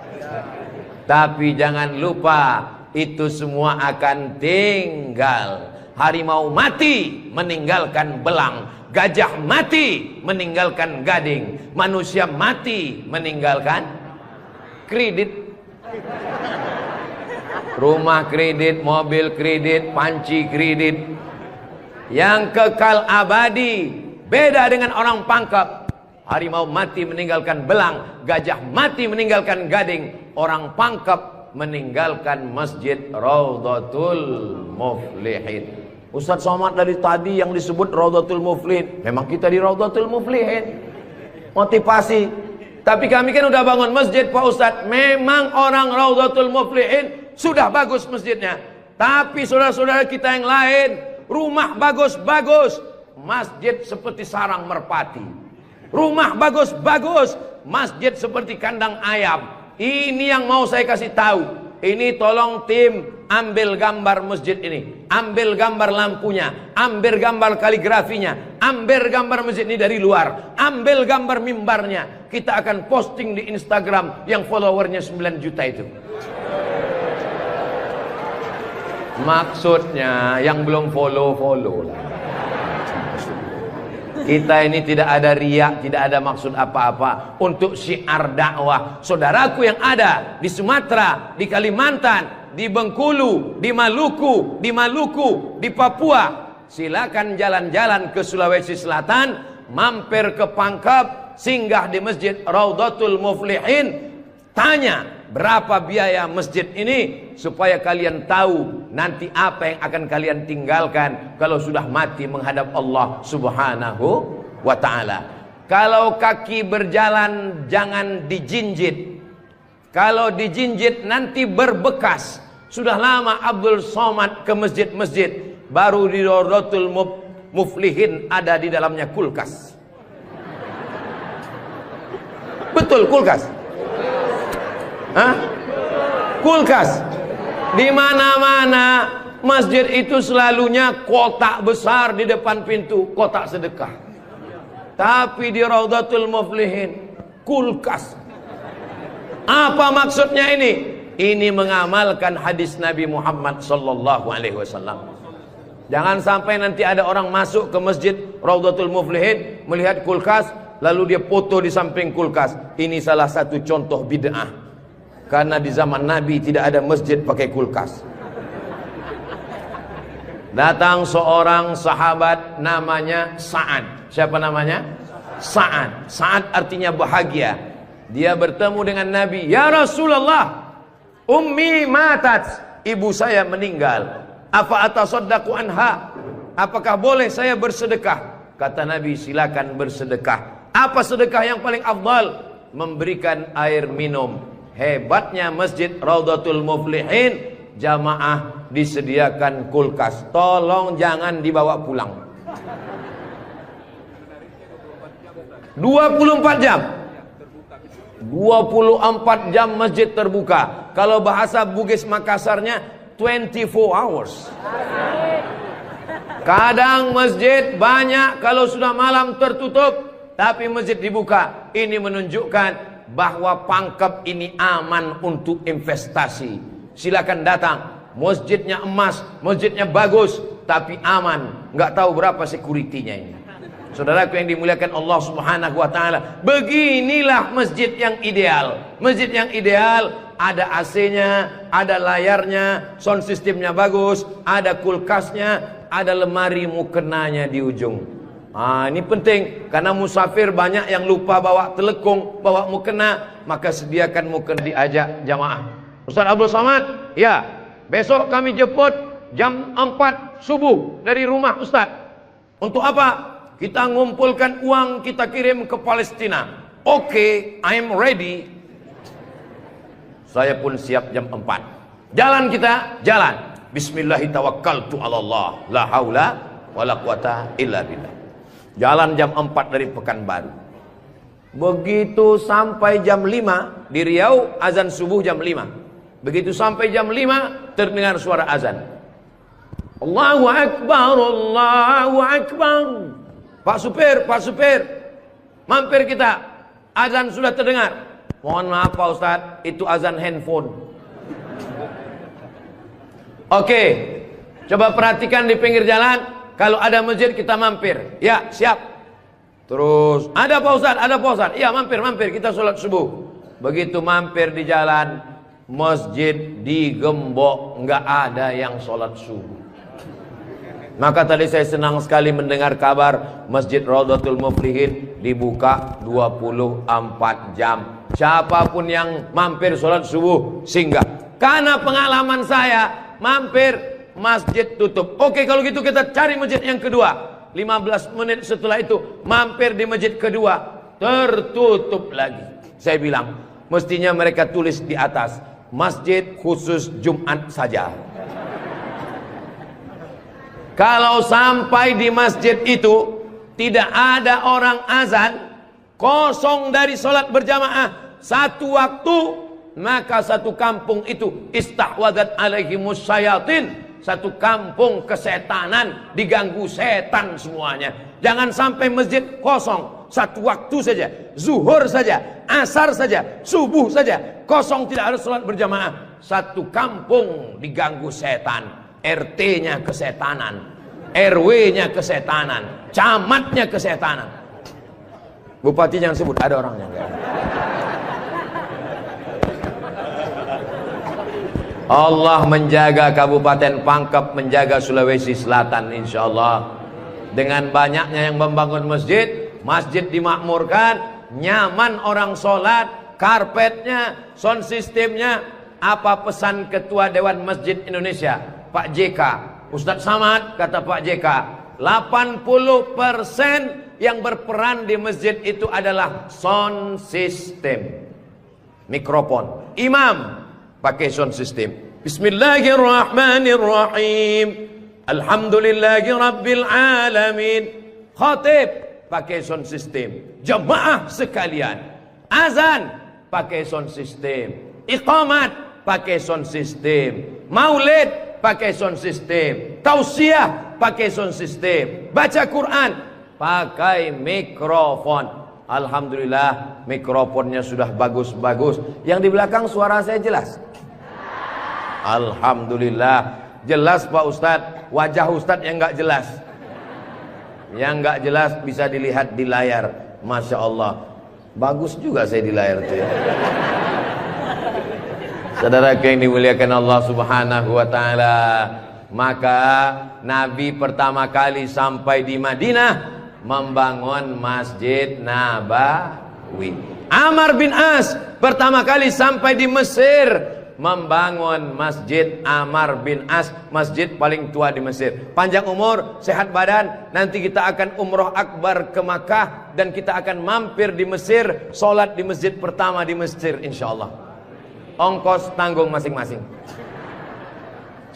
A: Tapi jangan lupa, itu semua akan tinggal. Harimau mati meninggalkan belang, gajah mati meninggalkan gading, manusia mati meninggalkan kredit. Rumah kredit, mobil kredit, panci kredit. Yang kekal abadi beda dengan orang pangkep. Harimau mati meninggalkan belang, gajah mati meninggalkan gading, orang pangkep meninggalkan masjid Raudhatul Muflihin. Ustaz Somad dari tadi yang disebut Raudhatul Muflihin, memang kita di Raudhatul Muflihin, motivasi. Tapi kami kan udah bangun masjid Pak Ustaz. Memang orang Raudhatul Muflihin sudah bagus masjidnya, tapi saudara-saudara kita yang lain, rumah bagus-bagus, masjid seperti sarang merpati. Rumah bagus-bagus, masjid seperti kandang ayam. Ini yang mau saya kasih tahu. Ini tolong tim ambil gambar masjid ini, ambil gambar lampunya, ambil gambar kaligrafinya, ambil gambar masjid ini dari luar, ambil gambar mimbarnya. Kita akan posting di Instagram yang followernya 9 juta itu. Maksudnya yang belum follow lah. Kita ini tidak ada riak, tidak ada maksud apa-apa. Untuk syiar dakwah saudaraku yang ada di Sumatera, di Kalimantan, di Bengkulu, di Maluku, di Papua, silakan jalan-jalan ke Sulawesi Selatan, mampir ke Pangkep, singgah di Masjid Raudhatul Muflihin, tanya berapa biaya masjid ini, supaya kalian tahu nanti apa yang akan kalian tinggalkan kalau sudah mati menghadap Allah Subhanahu wa ta'ala. Kalau kaki berjalan jangan dijinjit. Kalau dijinjit nanti berbekas. Sudah lama Abdul Somad ke masjid-masjid, baru di Raudhatul Muflihin ada di dalamnya kulkas. Betul, kulkas. Hah? Kulkas. Di mana-mana masjid itu selalunya kotak besar di depan pintu, kotak sedekah. Tapi di Raudhatul Muflihin kulkas. Apa maksudnya ini? Ini mengamalkan hadis Nabi Muhammad sallallahu alaihi wasallam. Jangan sampai nanti ada orang masuk ke masjid Raudhatul Muflihin melihat kulkas, lalu dia foto di samping kulkas. Ini salah satu contoh bid'ah. Karena di zaman Nabi tidak ada masjid pakai kulkas. Datang seorang sahabat namanya Sa'ad. Siapa namanya? Sa'ad. Sa'ad artinya bahagia. Dia bertemu dengan Nabi. Ya Rasulullah, ummi matat, ibu saya meninggal. Apa atasaddaqu anha? Apakah boleh saya bersedekah? Kata Nabi, silakan bersedekah. Apa sedekah yang paling afdal? Memberikan air minum. Hebatnya masjid Raudhatul Muflihin, jamaah disediakan kulkas. Tolong jangan dibawa pulang. 24 jam. 24 jam masjid terbuka. Kalau bahasa Bugis Makassarnya 24 hours. Kadang masjid banyak, kalau sudah malam tertutup, tapi masjid dibuka. Ini menunjukkan bahwa Pangkep ini aman untuk investasi. Silakan datang. Masjidnya emas, masjidnya bagus, tapi aman. Nggak tahu berapa security-nya ini. Saudaraku yang dimuliakan Allah Subhanahu wa ta'ala, beginilah masjid yang ideal. Masjid yang ideal, ada AC-nya, ada layarnya, sound systemnya bagus, ada kulkasnya, ada lemari mukenanya di ujung. Ini penting, karena musafir banyak yang lupa bawa telekung, bawa mukena, maka sediakan mukena. Diajak jamaah. Ustaz Abdul Somad, ya, besok kami jemput jam 4 subuh dari rumah Ustaz. Untuk apa? Kita ngumpulkan uang, kita kirim ke Palestina. Oke, I'm ready. Saya pun siap jam 4. Jalan kita, jalan. Bismillahirrahmanirrahim. Allah, la haula wala quwata illa billah. Jalan jam 4 dari Pekanbaru. Begitu sampai jam 5 di Riau, azan subuh jam 5. Begitu sampai jam 5 terdengar suara azan. Allahu Akbar, Allahu Akbar. Pak supir, mampir kita. Azan sudah terdengar. Mohon maaf Pak Ustadz, itu azan handphone. Oke, coba perhatikan di pinggir jalan, kalau ada masjid kita mampir. Ya, siap. Terus, ada Pak Ustadz, ada Pak Ustadz. Iya, mampir, kita sholat subuh. Begitu mampir di jalan, masjid digembok, nggak ada yang sholat subuh. Maka tadi saya senang sekali mendengar kabar Masjid Raudhatul Muflihin dibuka 24 jam. Siapapun yang mampir sholat subuh singgah. Karena pengalaman saya, mampir masjid tutup. Oke, kalau gitu kita cari masjid yang kedua. 15 menit setelah itu mampir di masjid kedua, tertutup lagi. Saya bilang, mestinya mereka tulis di atas, masjid khusus Jumat saja. Kalau sampai di masjid itu tidak ada orang azan, kosong dari sholat berjamaah satu waktu, maka satu kampung itu istahwadat alaihimus syayatin. Satu kampung kesetanan, diganggu setan semuanya. Jangan sampai masjid kosong satu waktu saja, zuhur saja, asar saja, subuh saja, kosong tidak harus sholat berjamaah. Satu kampung diganggu setan. RT-nya kesetanan, RW-nya kesetanan, camatnya kesetanan. Bupati jangan sebut, ada orangnya. Allah menjaga Kabupaten Pangkep, menjaga Sulawesi Selatan, insya Allah. Dengan banyaknya yang membangun masjid, masjid dimakmurkan, nyaman orang sholat, karpetnya, sound systemnya. Apa pesan Ketua Dewan Masjid Indonesia, Pak JK, Ustadz Samad, kata Pak JK, 80% yang berperan di masjid itu adalah sound system, mikrofon. Imam pakai sound system. Bismillahirrahmanirrahim. Alhamdulillahi rabbil alamin. Khatib pakai sound system. Jamaah sekalian, azan pakai sound system. Iqamat pakai sound system. Maulid pakai sound system. Tausiah pakai sound system. Baca Quran pakai mikrofon. Alhamdulillah mikrofonnya sudah bagus-bagus. Yang di belakang suara saya jelas? Alhamdulillah jelas Pak Ustadz. Wajah Ustadz yang nggak jelas, yang nggak jelas bisa dilihat di layar. Masya Allah, bagus juga saya di layar tuh ya. Saudara yang dimuliakan Allah Subhanahu wa Ta'ala, maka Nabi pertama kali sampai di Madinah membangun Masjid Nabawi. Amr bin As pertama kali sampai di Mesir membangun Masjid Amr bin As, masjid paling tua di Mesir. Panjang umur, sehat badan, nanti kita akan umroh akbar ke Makkah dan kita akan mampir di Mesir, sholat di masjid pertama di Mesir insyaallah. Ongkos tanggung masing-masing.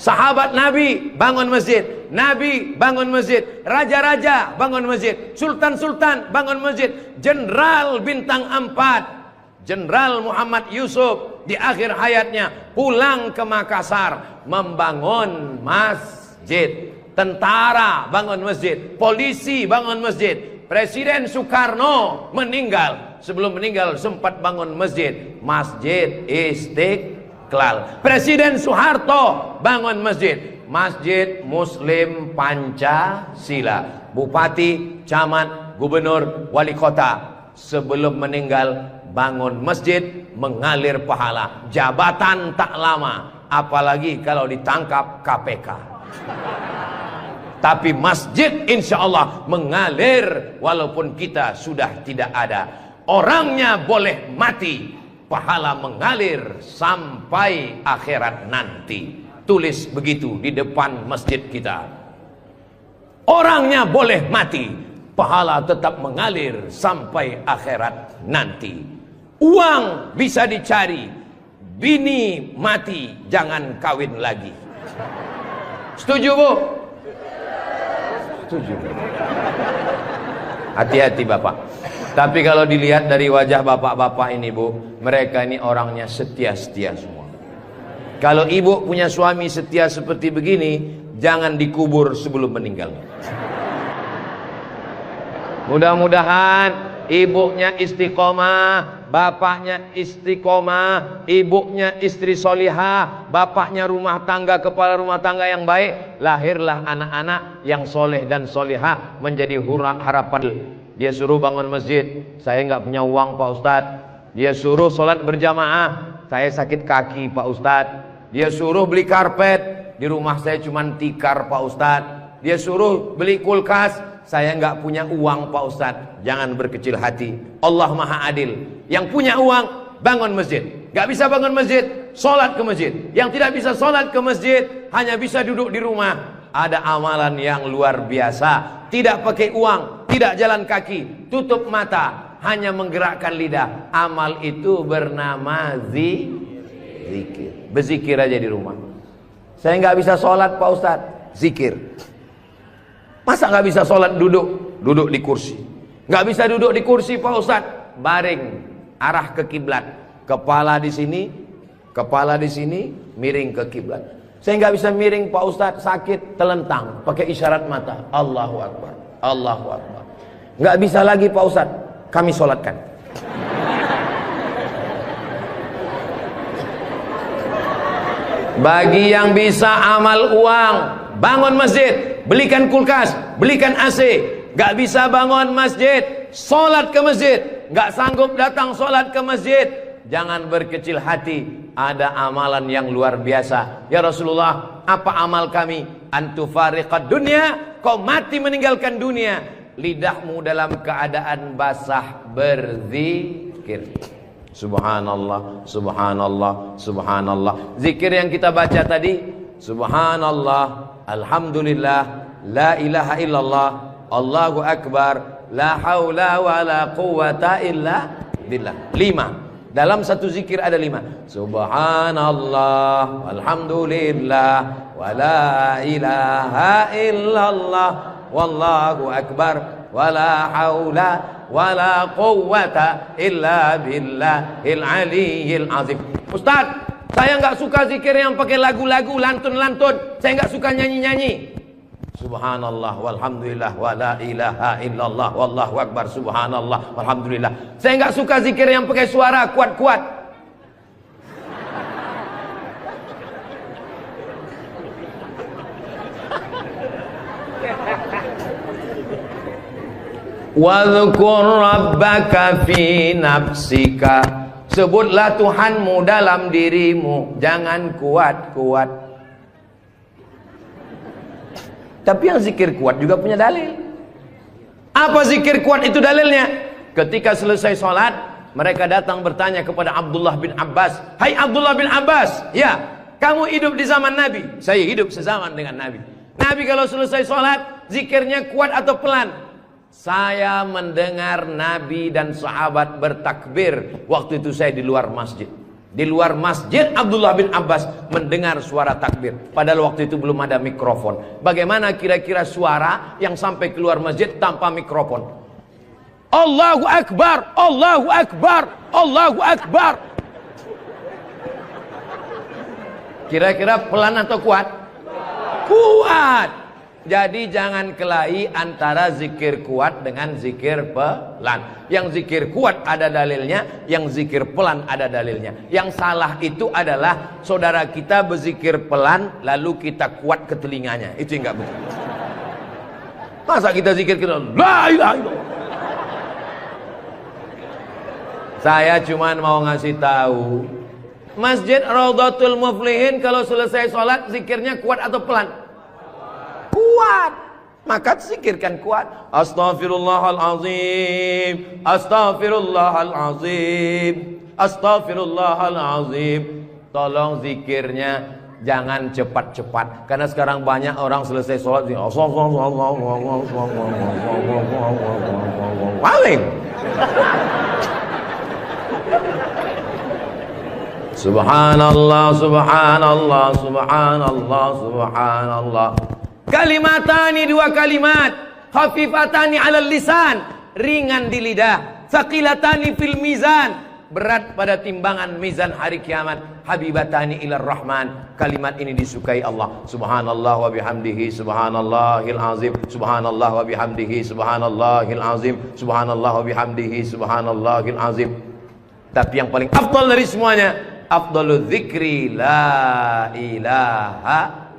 A: Sahabat Nabi bangun masjid, Nabi bangun masjid, raja-raja bangun masjid, sultan-sultan bangun masjid, jenderal bintang 4 Jenderal Muhammad Yusuf di akhir hayatnya pulang ke Makassar membangun masjid. Tentara bangun masjid, polisi bangun masjid. Presiden Soekarno meninggal, sebelum meninggal sempat bangun masjid, Masjid Istiqlal. Presiden Soeharto bangun masjid, Masjid Muslim Pancasila. Bupati, camat, gubernur, wali kota sebelum meninggal bangun masjid, mengalir pahala. Jabatan tak lama, apalagi kalau ditangkap KPK. Tapi masjid insya Allah mengalir walaupun kita sudah tidak ada. Orangnya boleh mati, pahala mengalir sampai akhirat nanti. Tulis begitu di depan masjid kita. Orangnya boleh mati, pahala tetap mengalir sampai akhirat nanti. Uang bisa dicari, bini mati jangan kawin lagi. Setuju Bu? Setuju. Hati-hati Bapak. Tapi kalau dilihat dari wajah bapak-bapak ini Bu, mereka ini orangnya setia-setia semua. Kalau ibu punya suami setia seperti begini, jangan dikubur sebelum meninggal. Mudah-mudahan ibunya istiqomah, bapaknya istiqomah, ibunya istri solihah, bapaknya rumah tangga, kepala rumah tangga yang baik, lahirlah anak-anak yang soleh dan solihah menjadi harapan. Dia suruh bangun masjid, saya nggak punya uang Pak Ustadz. Dia suruh sholat berjamaah, saya sakit kaki Pak Ustadz. Dia suruh beli karpet, di rumah saya cuma tikar Pak Ustadz. Dia suruh beli kulkas, saya nggak punya uang Pak Ustadz. Jangan berkecil hati, Allah Maha Adil. Yang punya uang bangun masjid, nggak bisa bangun masjid, sholat ke masjid. Yang tidak bisa sholat ke masjid, hanya bisa duduk di rumah. Ada amalan yang luar biasa, tidak pakai uang, tidak jalan kaki, tutup mata, hanya menggerakkan lidah. Amal itu bernama zikir. Berzikir aja di rumah. Saya nggak bisa sholat Pak Ustadz, zikir. Masa nggak bisa sholat duduk di kursi? Nggak bisa duduk di kursi Pak Ustadz, baring, arah ke kiblat, kepala di sini, miring ke kiblat. Saya nggak bisa miring Pak Ustadz, sakit, telentang, pakai isyarat mata, Allahu Akbar, Allahu Akbar. Nggak bisa lagi Pak Ustadz, kami sholatkan. Bagi yang bisa amal uang, bangun masjid, belikan kulkas, belikan AC. Gak bisa bangun masjid, sholat ke masjid. Gak sanggup datang sholat ke masjid, jangan berkecil hati. Ada amalan yang luar biasa. Ya Rasulullah, apa amal kami? Antufariqad dunya, kau mati meninggalkan dunia, lidahmu dalam keadaan basah berzikir. Subhanallah, subhanallah, subhanallah. Zikir yang kita baca tadi, subhanallah, alhamdulillah, la ilaha illallah, Allahu akbar, la haula wa la quwata illa billah. 5. Dalam satu zikir ada 5. Subhanallah, alhamdulillah, wa la ilaha illallah, wallahu akbar, wa la haula wala quwwata illa billahil aliyyil azim. Ustaz, saya nggak suka zikir yang pakai lagu-lagu, lantun-lantun. Saya nggak suka nyanyi-nyanyi. Subhanallah walhamdulillah wala ilaha illallah wallahu akbar, subhanallah walhamdulillah. Saya nggak suka zikir yang pakai suara kuat-kuat. Wadhkur rabbaka fi nafsika, sebutlah Tuhanmu dalam dirimu, jangan kuat-kuat. Tapi yang zikir kuat juga punya dalil. Apa zikir kuat itu dalilnya? Ketika selesai sholat, mereka datang bertanya kepada Abdullah bin Abbas, hai Abdullah bin Abbas, ya kamu hidup di zaman Nabi? Saya hidup sezaman dengan Nabi. Nabi kalau selesai sholat, zikirnya kuat atau pelan? Saya mendengar Nabi dan sahabat bertakbir. Waktu itu saya di luar masjid. Di luar masjid Abdullah bin Abbas mendengar suara takbir. Padahal waktu itu belum ada mikrofon. Bagaimana kira-kira suara yang sampai keluar masjid tanpa mikrofon? Allahu Akbar, Allahu Akbar, Allahu Akbar. Kira-kira pelan atau kuat? Kuat. Jadi jangan kelahi antara zikir kuat dengan zikir pelan. Yang zikir kuat ada dalilnya, yang zikir pelan ada dalilnya. Yang salah itu adalah saudara kita berzikir pelan lalu kita kuat ke telinganya. Itu yang enggak betul. Masa kita zikir kita la ilaha illallah. Saya cuman mau ngasih tahu, Masjid Raudhatul Muflihin kalau selesai sholat zikirnya kuat atau pelan? Kuat. Maka zikirkan kuat. Astaghfirullahalazim, astaghfirullahalazim, astaghfirullahalazim. Tolong zikirnya jangan cepat-cepat, karena sekarang banyak orang selesai sholat paling subhanallah, subhanallah, subhanallah, subhanallah. Kalimatani, 2 kalimat, khafifatani 'alal lisan, ringan di lidah, tsaqilatani fil mizan, berat pada timbangan mizan hari kiamat. Habibatani ilar rahman. Kalimat ini disukai Allah. Subhanallah wa bihamdihi subhanallahil azim. Subhanallah wa bihamdihi subhanallahil azim. Subhanallah wa bihamdihi subhanallahil azim. Tapi yang paling afdal dari semuanya, afdalul dzikri la ilaha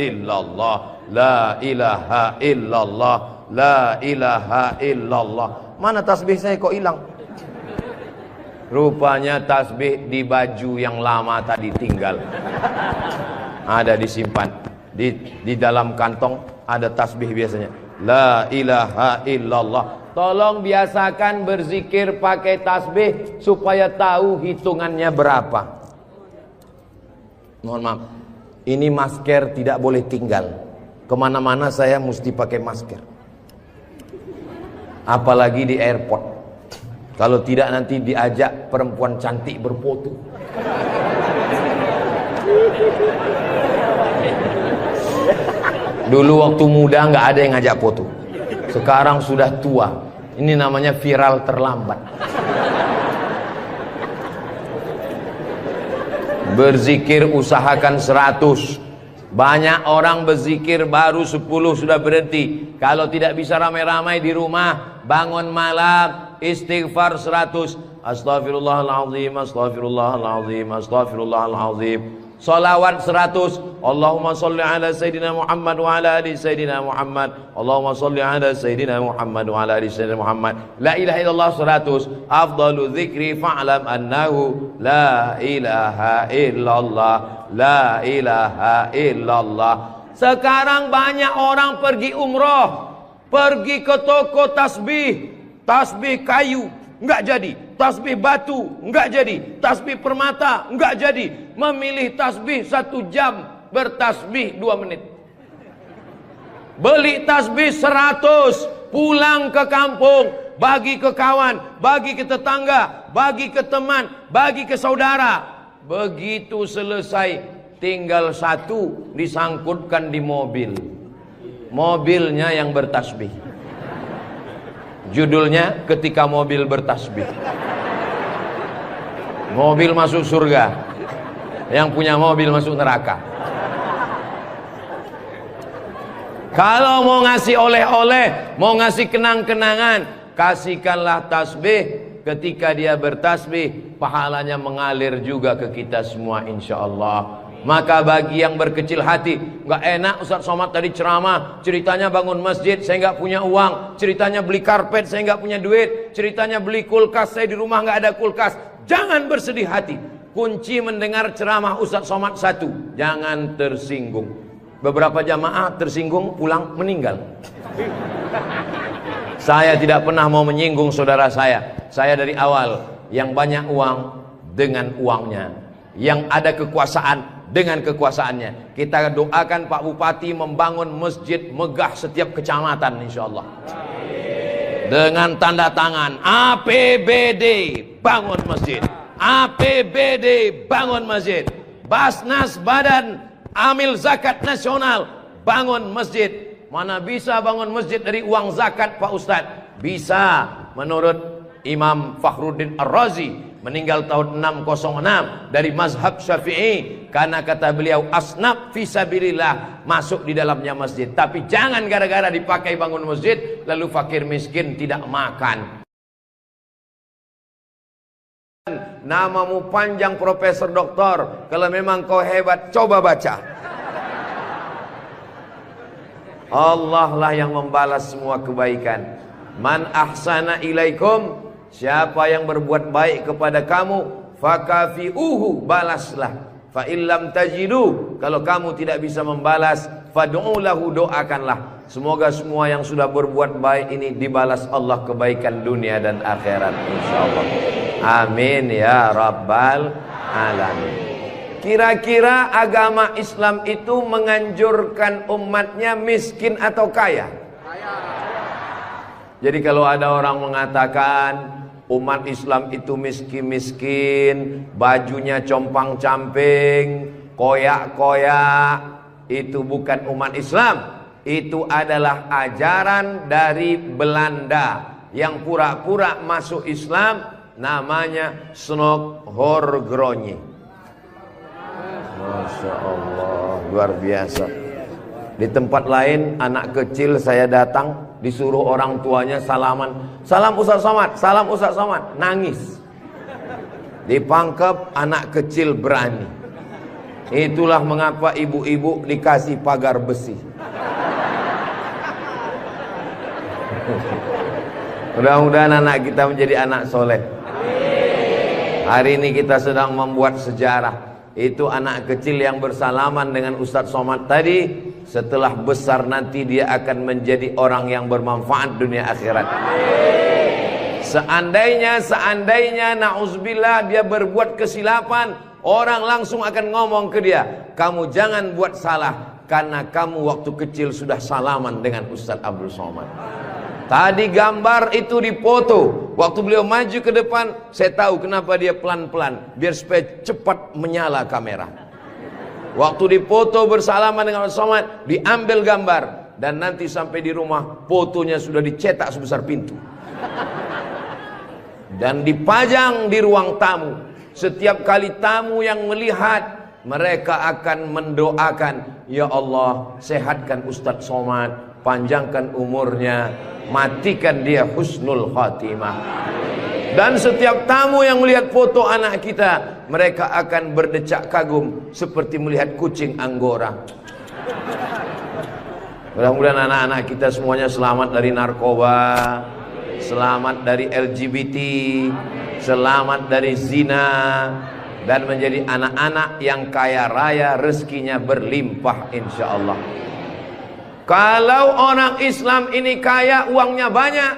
A: illallah, la ilaha illallah, la ilaha illallah. Mana tasbih saya kok hilang? Rupanya tasbih di baju yang lama tadi tinggal. Ada disimpan di dalam kantong, ada tasbih biasanya. La ilaha illallah. Tolong biasakan berzikir pakai tasbih supaya tahu hitungannya berapa. Mohon maaf, ini masker tidak boleh tinggal. Kemana-mana saya mesti pakai masker. Apalagi di airport. Kalau tidak nanti diajak perempuan cantik berfoto. Dulu waktu muda nggak ada yang ngajak foto. Sekarang sudah tua. Ini namanya viral terlambat. Berzikir usahakan 100. Banyak orang berzikir baru 10 sudah berhenti. Kalau tidak bisa ramai-ramai di rumah, bangun malam istighfar 100. Astaghfirullahaladzim, astaghfirullahaladzim, astaghfirullahaladzim. Salawat 100. Allahumma salli ala Sayyidina Muhammad wa ala ali Sayyidina Muhammad. Allahumma salli ala Sayyidina Muhammad wa ala ali Sayyidina Muhammad. La ilaha illallah 100. Afdalu dzikri fa'lam annahu la ilaha illallah, la ilaha illallah. Sekarang banyak orang pergi umroh, pergi ke toko tasbih, tasbih kayu enggak jadi, tasbih batu enggak jadi, tasbih permata enggak jadi. Memilih tasbih 1 jam, bertasbih 2 menit. Beli tasbih 100, pulang ke kampung, bagi ke kawan, bagi ke tetangga, bagi ke teman, bagi ke saudara. Begitu selesai, tinggal 1 disangkutkan di mobil. Mobilnya yang bertasbih. Judulnya ketika mobil bertasbih. Mobil masuk surga, yang punya mobil masuk neraka. Kalau mau ngasih oleh-oleh, mau ngasih kenang-kenangan, kasihkanlah tasbih. Ketika dia bertasbih, pahalanya mengalir juga ke kita semua insyaallah. Maka bagi yang berkecil hati, nggak enak Ustaz Somad tadi ceramah, ceritanya bangun masjid, saya nggak punya uang, ceritanya beli karpet, saya nggak punya duit, ceritanya beli kulkas, saya di rumah nggak ada kulkas. Jangan bersedih hati. Kunci mendengar ceramah Ustaz Somad 1, jangan tersinggung. Beberapa jamaah tersinggung, pulang meninggal. Saya tidak pernah mau menyinggung saudara saya. Saya dari awal, yang banyak uang dengan uangnya, yang ada kekuasaan dengan kekuasaannya. Kita doakan Pak Bupati membangun masjid megah setiap kecamatan insyaallah. Dengan tanda tangan APBD bangun masjid, APBD bangun masjid, Basnas Badan Amil Zakat Nasional bangun masjid. Mana bisa bangun masjid dari uang zakat Pak Ustadz? Bisa. Menurut Imam Fakhruddin Ar-Razi, meninggal tahun 606, dari mazhab Syafi'i, karena kata beliau asnaf fisabilillah, masuk di dalamnya masjid. Tapi jangan gara-gara dipakai bangun masjid lalu fakir miskin tidak makan. Namamu panjang Profesor Doktor, kalau memang kau hebat coba baca. Allah lah yang membalas semua kebaikan. Man ahsana ilaikum, siapa yang berbuat baik kepada kamu, fakafi'uhu, balaslah. Fa illam tajidu, kalau kamu tidak bisa membalas, fad'u lahu, doakanlah. Semoga semua yang sudah berbuat baik ini dibalas Allah kebaikan dunia dan akhirat insyaallah. Amin ya rabbal alamin. Kira-kira agama Islam itu menganjurkan umatnya miskin atau kaya? Jadi kalau ada orang mengatakan umat Islam itu miskin-miskin, bajunya compang-camping, koyak-koyak, itu bukan umat Islam. Itu adalah ajaran dari Belanda yang pura-pura masuk Islam, namanya Snok Horgronyi. Masya Allah, luar biasa. Di tempat lain anak kecil saya datang, disuruh orang tuanya salaman, salam Ustaz Somad, salam Ustaz Somad, nangis. Dipangkep, anak kecil berani. Itulah mengapa ibu-ibu dikasih pagar besi. Mudah-mudahan anak kita menjadi anak soleh. Hari ini kita sedang membuat sejarah. Itu anak kecil yang bersalaman dengan Ustadz Somad tadi, setelah besar nanti dia akan menjadi orang yang bermanfaat dunia akhirat. Seandainya na'udzubillah dia berbuat kesilapan, orang langsung akan ngomong ke dia, kamu jangan buat salah, karena kamu waktu kecil sudah salaman dengan Ustadz Abdul Somad. Tadi gambar itu dipoto. Waktu beliau maju ke depan, saya tahu kenapa dia pelan-pelan, biar supaya cepat menyala kamera. Waktu dipoto bersalaman dengan Ustadz Somad, diambil gambar, dan nanti sampai di rumah fotonya sudah dicetak sebesar pintu dan dipajang di ruang tamu. Setiap kali tamu yang melihat, mereka akan mendoakan, ya Allah, sehatkan Ustadz Somad, panjangkan umurnya, matikan dia husnul khatimah. Dan setiap tamu yang melihat foto anak kita, mereka akan berdecak kagum seperti melihat kucing Anggora. Mudah-mudahan anak-anak kita semuanya selamat dari narkoba, selamat dari LGBT, selamat dari zina, dan menjadi anak-anak yang kaya raya, rezekinya berlimpah insya Allah. Kalau orang Islam ini kaya, uangnya banyak,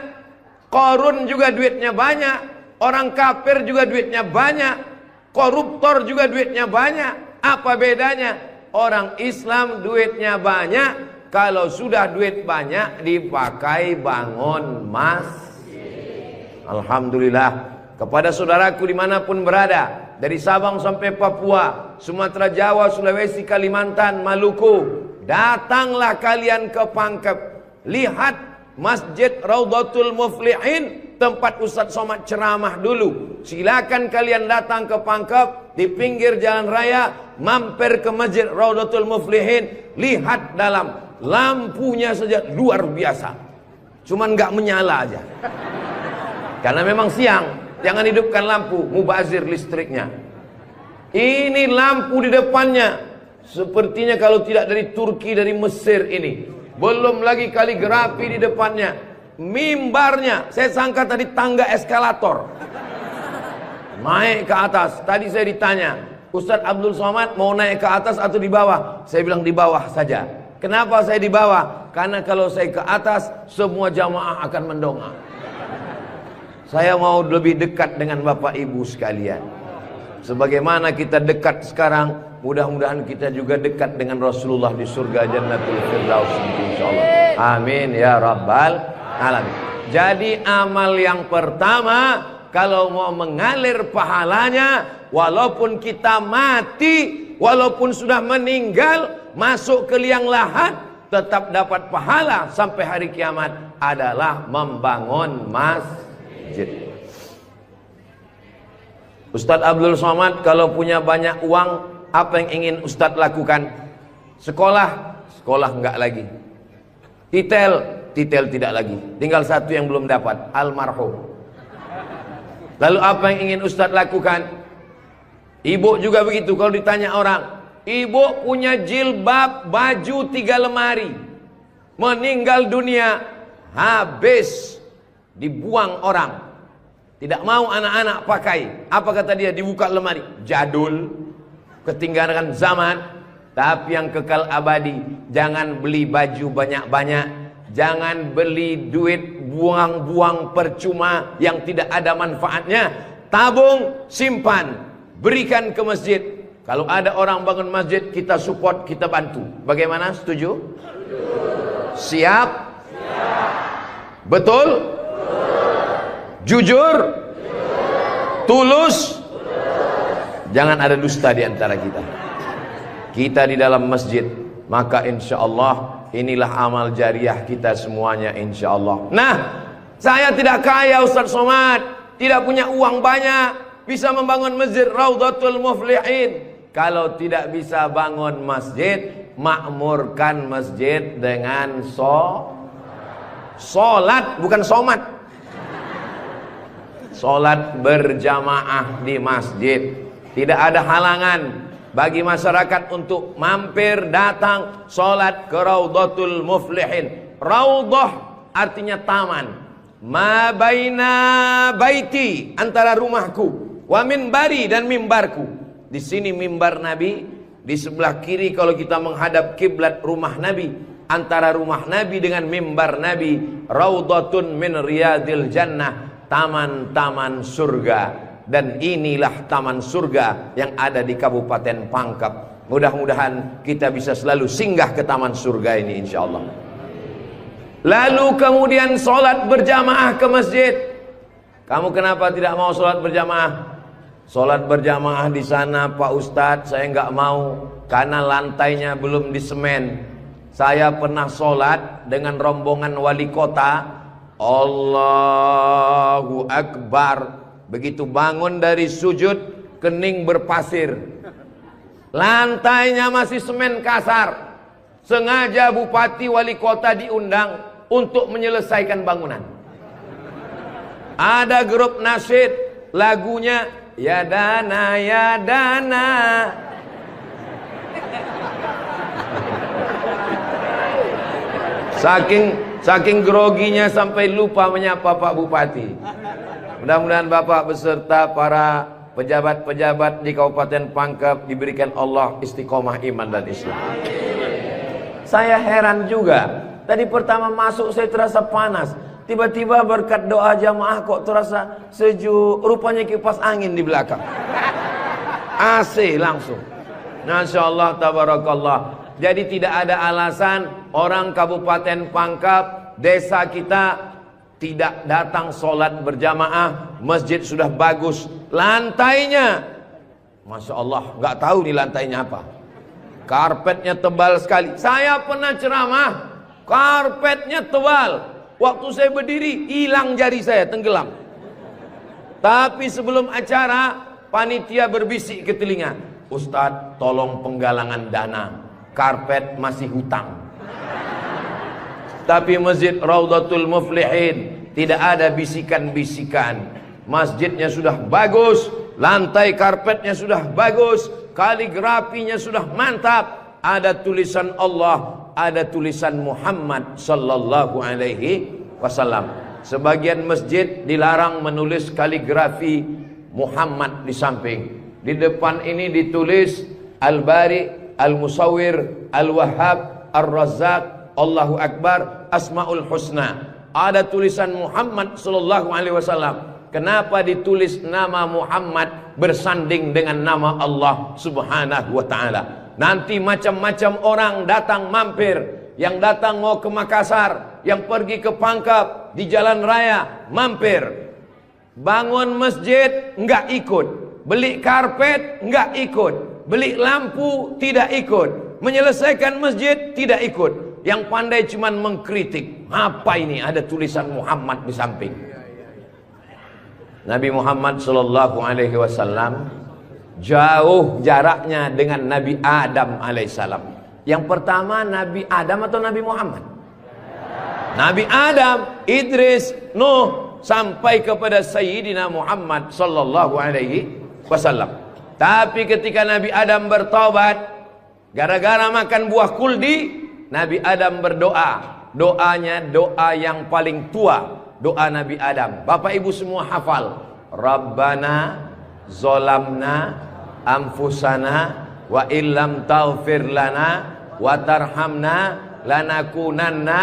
A: Qarun juga duitnya banyak, orang kafir juga duitnya banyak, koruptor juga duitnya banyak. Apa bedanya? Orang Islam duitnya banyak, kalau sudah duit banyak dipakai bangun masjid. Alhamdulillah. Kepada saudaraku dimanapun berada, dari Sabang sampai Papua, Sumatera, Jawa, Sulawesi, Kalimantan, Maluku, datanglah kalian ke Pangkep. Lihat Masjid Raudhatul Muflihin, tempat Ustadz Somad ceramah dulu. Silakan kalian datang ke Pangkep, di pinggir jalan raya, mampir ke Masjid Raudhatul Muflihin. Lihat dalam, lampunya saja luar biasa, cuman nggak menyala aja karena memang siang. Jangan hidupkan lampu, mubazir listriknya. Ini lampu di depannya sepertinya kalau tidak dari Turki, dari Mesir ini. Belum lagi kaligrafi di depannya. Mimbarnya, saya sangka tadi tangga eskalator naik ke atas. Tadi saya ditanya, Ustadz Abdul Somad mau naik ke atas atau di bawah? Saya bilang di bawah saja. Kenapa saya di bawah? Karena kalau saya ke atas, semua jamaah akan mendongak. Saya mau lebih dekat dengan Bapak Ibu sekalian. Sebagaimana kita dekat sekarang, mudah-mudahan kita juga dekat dengan Rasulullah di surga Jannatul Firdaus insyaallah. Amin ya rabbal alamin. Jadi amal yang pertama, kalau mau mengalir pahalanya, walaupun kita mati, walaupun sudah meninggal, masuk ke liang lahat, tetap dapat pahala sampai hari kiamat, adalah membangun masjid. Ustadz Abdul Somad kalau punya banyak uang, apa yang ingin Ustadz lakukan? Sekolah enggak lagi. Titel tidak lagi. Tinggal satu yang belum dapat, almarhum. Lalu apa yang ingin Ustadz lakukan? Ibu juga begitu. Kalau ditanya orang, ibu punya jilbab, baju 3 lemari, meninggal dunia, habis, dibuang orang. Tidak mau anak-anak pakai. Apa kata dia? Dibuka lemari. Jadul, ketinggalan zaman. Tapi yang kekal abadi, jangan beli baju banyak-banyak, jangan beli duit buang-buang percuma yang tidak ada manfaatnya. Tabung, simpan, berikan ke masjid. Kalau ada orang bangun masjid, kita support, kita bantu. Bagaimana? Setuju? Siap? Betul? Jujur? Tulus? Jangan ada dusta di antara kita. Kita di dalam masjid, maka insya Allah inilah amal jariah kita semuanya insya Allah. Nah, Saya tidak kaya Ustaz Somad, tidak punya uang banyak, bisa membangun masjid Raudhatul Muflihin. Kalau tidak bisa bangun masjid, makmurkan masjid dengan sholat, bukan somat. Sholat berjamaah di masjid. Tidak ada halangan bagi masyarakat untuk mampir datang sholat ke Raudhatul Muflihin. Raudhah artinya taman. Ma baina baiti, antara rumahku, wa minbari, dan mimbarku. Di sini mimbar Nabi, di sebelah kiri kalau kita menghadap kiblat rumah Nabi. Antara rumah Nabi dengan mimbar Nabi, Raudhatun min riyadil jannah, taman-taman surga. Dan inilah taman surga yang ada di Kabupaten Pangkep. Mudah-mudahan kita bisa selalu singgah ke taman surga ini insyaallah. Lalu kemudian sholat berjamaah ke masjid. Kamu kenapa tidak mau sholat berjamaah? Sholat berjamaah di sana Pak Ustadz, saya nggak mau karena lantainya belum disemen. Saya pernah sholat dengan rombongan wali kota. Allahu Akbar. Begitu bangun dari sujud, kening berpasir. Lantainya masih semen kasar. Sengaja bupati wali kota diundang untuk menyelesaikan bangunan. Ada grup nasyid, lagunya ya dana ya dana. Saking groginya sampai lupa menyapa Pak Bupati. Mudah-mudahan Bapak beserta para pejabat-pejabat di Kabupaten Pangkep diberikan Allah istiqomah iman dan Islam. Saya heran juga. Tadi pertama masuk saya terasa panas. Tiba-tiba berkat doa jamaah kok terasa sejuk. Rupanya kipas angin di belakang. AC langsung. Masya Allah, tabarakallah. Jadi tidak ada alasan orang Kabupaten Pangkep, desa kita tidak datang sholat berjamaah. Masjid sudah bagus. Lantainya, Masya Allah, nggak tahu nih lantainya apa. Karpetnya tebal sekali. Saya pernah ceramah, karpetnya tebal. Waktu saya berdiri, hilang jari saya, tenggelam. Tapi sebelum acara, panitia berbisik ke telinga, Ustadz, tolong penggalangan dana, karpet masih hutang. Tapi masjid Raudhatul Muflihin tidak ada bisikan-bisikan. Masjidnya sudah bagus, lantai karpetnya sudah bagus, kaligrafinya sudah mantap. Ada tulisan Allah, ada tulisan Muhammad sallallahu alaihi wasallam. Sebagian masjid dilarang menulis kaligrafi Muhammad di samping. Di depan ini ditulis Al-Bari, Al-Musawwir, Al-Wahhab, Ar-Razzaq, Allahu Akbar, Asmaul Husna. Ada tulisan Muhammad sallallahu alaihi wasallam. Kenapa ditulis nama Muhammad bersanding dengan nama Allah subhanahu wa ta'ala? Nanti macam-macam orang datang mampir. Yang datang mau ke Makassar, yang pergi ke Pangkep, di jalan raya mampir. Bangun masjid enggak ikut, beli karpet enggak ikut, beli lampu tidak ikut, menyelesaikan masjid tidak ikut. Yang pandai cuman mengkritik. Apa ini ada tulisan Muhammad di samping? Nabi Muhammad sallallahu alaihi wasallam jauh jaraknya dengan Nabi Adam alaihissalam. Yang pertama Nabi Adam atau Nabi Muhammad? Nabi Adam, Idris, Nuh, sampai kepada Sayyidina Muhammad sallallahu alaihi wasallam. Tapi ketika Nabi Adam bertobat gara-gara makan buah kuldi, Nabi Adam berdoa. Doanya doa yang paling tua, doa Nabi Adam. Bapak Ibu semua hafal. Rabbana zolamna anfusana wa illam taghfir lana wa tarhamna lanakunanna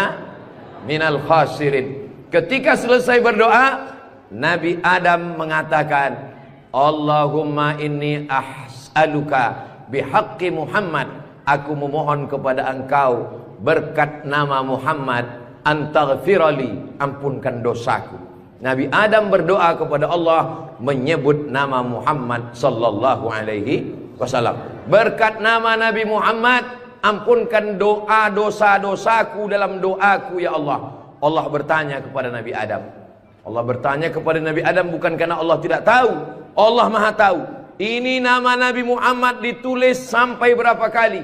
A: minal khasirin. Ketika selesai berdoa, Nabi Adam mengatakan, Allahumma inni as'aluka bihaqqi Muhammad, aku memohon kepada engkau berkat nama Muhammad, antaghfirali, ampunkan dosaku. Nabi Adam berdoa kepada Allah menyebut nama Muhammad sallallahu alaihi wasallam. Berkat nama Nabi Muhammad, ampunkan doa dosa-dosaku dalam doaku ya Allah. Allah bertanya kepada Nabi Adam, Allah bertanya kepada Nabi Adam bukan karena Allah tidak tahu. Allah Maha tahu. Ini nama Nabi Muhammad ditulis sampai berapa kali?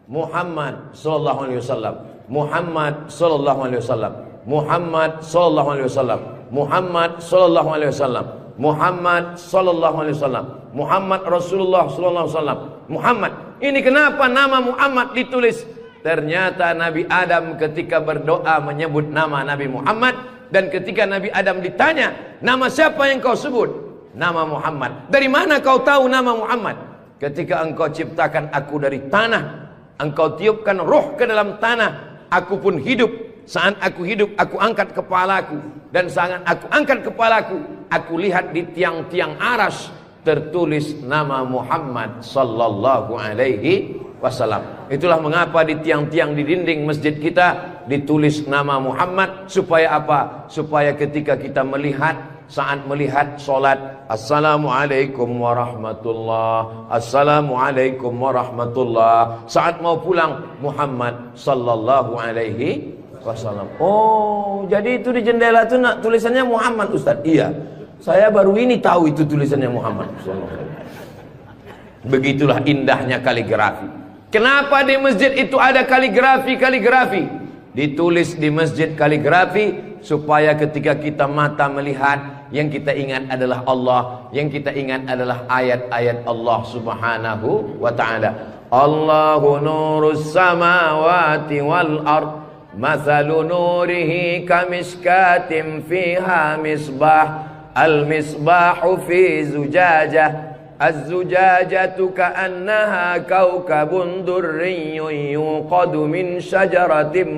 A: Muhammad sallallahu alaihi wasallam. Muhammad sallallahu alaihi wasallam. Muhammad sallallahu alaihi wasallam. Muhammad sallallahu alaihi wasallam. Muhammad sallallahu alaihi wasallam. Muhammad Rasulullah sallallahu alaihi wasallam. Muhammad. Ini kenapa nama Muhammad ditulis? Ternyata Nabi Adam ketika berdoa menyebut nama Nabi Muhammad, dan ketika Nabi Adam ditanya, nama siapa yang kau sebut? Nama Muhammad. Dari mana kau tahu nama Muhammad? Ketika engkau ciptakan aku dari tanah, engkau tiupkan roh ke dalam tanah, aku pun hidup. Saat aku hidup, aku angkat kepalaku, dan saat aku angkat kepalaku, aku lihat di tiang-tiang aras tertulis nama Muhammad sallallahu alaihi wasallam. Itulah mengapa di tiang-tiang di dinding masjid kita ditulis nama Muhammad. Supaya apa? Supaya ketika kita melihat, saat melihat solat, Assalamualaikum warahmatullah, Assalamualaikum warahmatullah. Saat mau pulang, Muhammad sallallahu alaihi wasallam. Oh, jadi itu di jendela itu nak tulisannya Muhammad, Ustaz? Iya, saya baru ini tahu itu tulisannya Muhammad. Begitulah indahnya kaligrafi. Kenapa di masjid itu ada kaligrafi? Ditulis di masjid kaligrafi supaya ketika kita mata melihat, yang kita ingat adalah Allah, yang kita ingat adalah ayat-ayat Allah Subhanahu wa taala. Allahu nurus samawati wal ard, mathalu nurihi kamishkatin fiha misbah, al misbahu fi zujajah, az-zujajatu ka'annaha kawkabun durriyyun yuqadu min syajaratin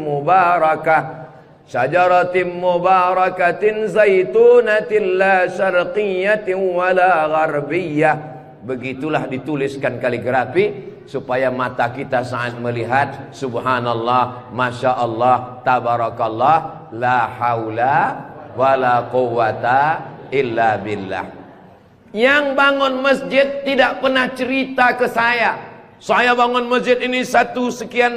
A: mubarakatin zaitunatin la syarqiyyatin wala gharbiyyah. Begitulah dituliskan kaligrafi supaya mata kita saat melihat, subhanallah, masya Allah, tabarakallah, la haula wala quwwata illa billah. Yang bangun masjid tidak pernah cerita ke saya bangun masjid ini sekian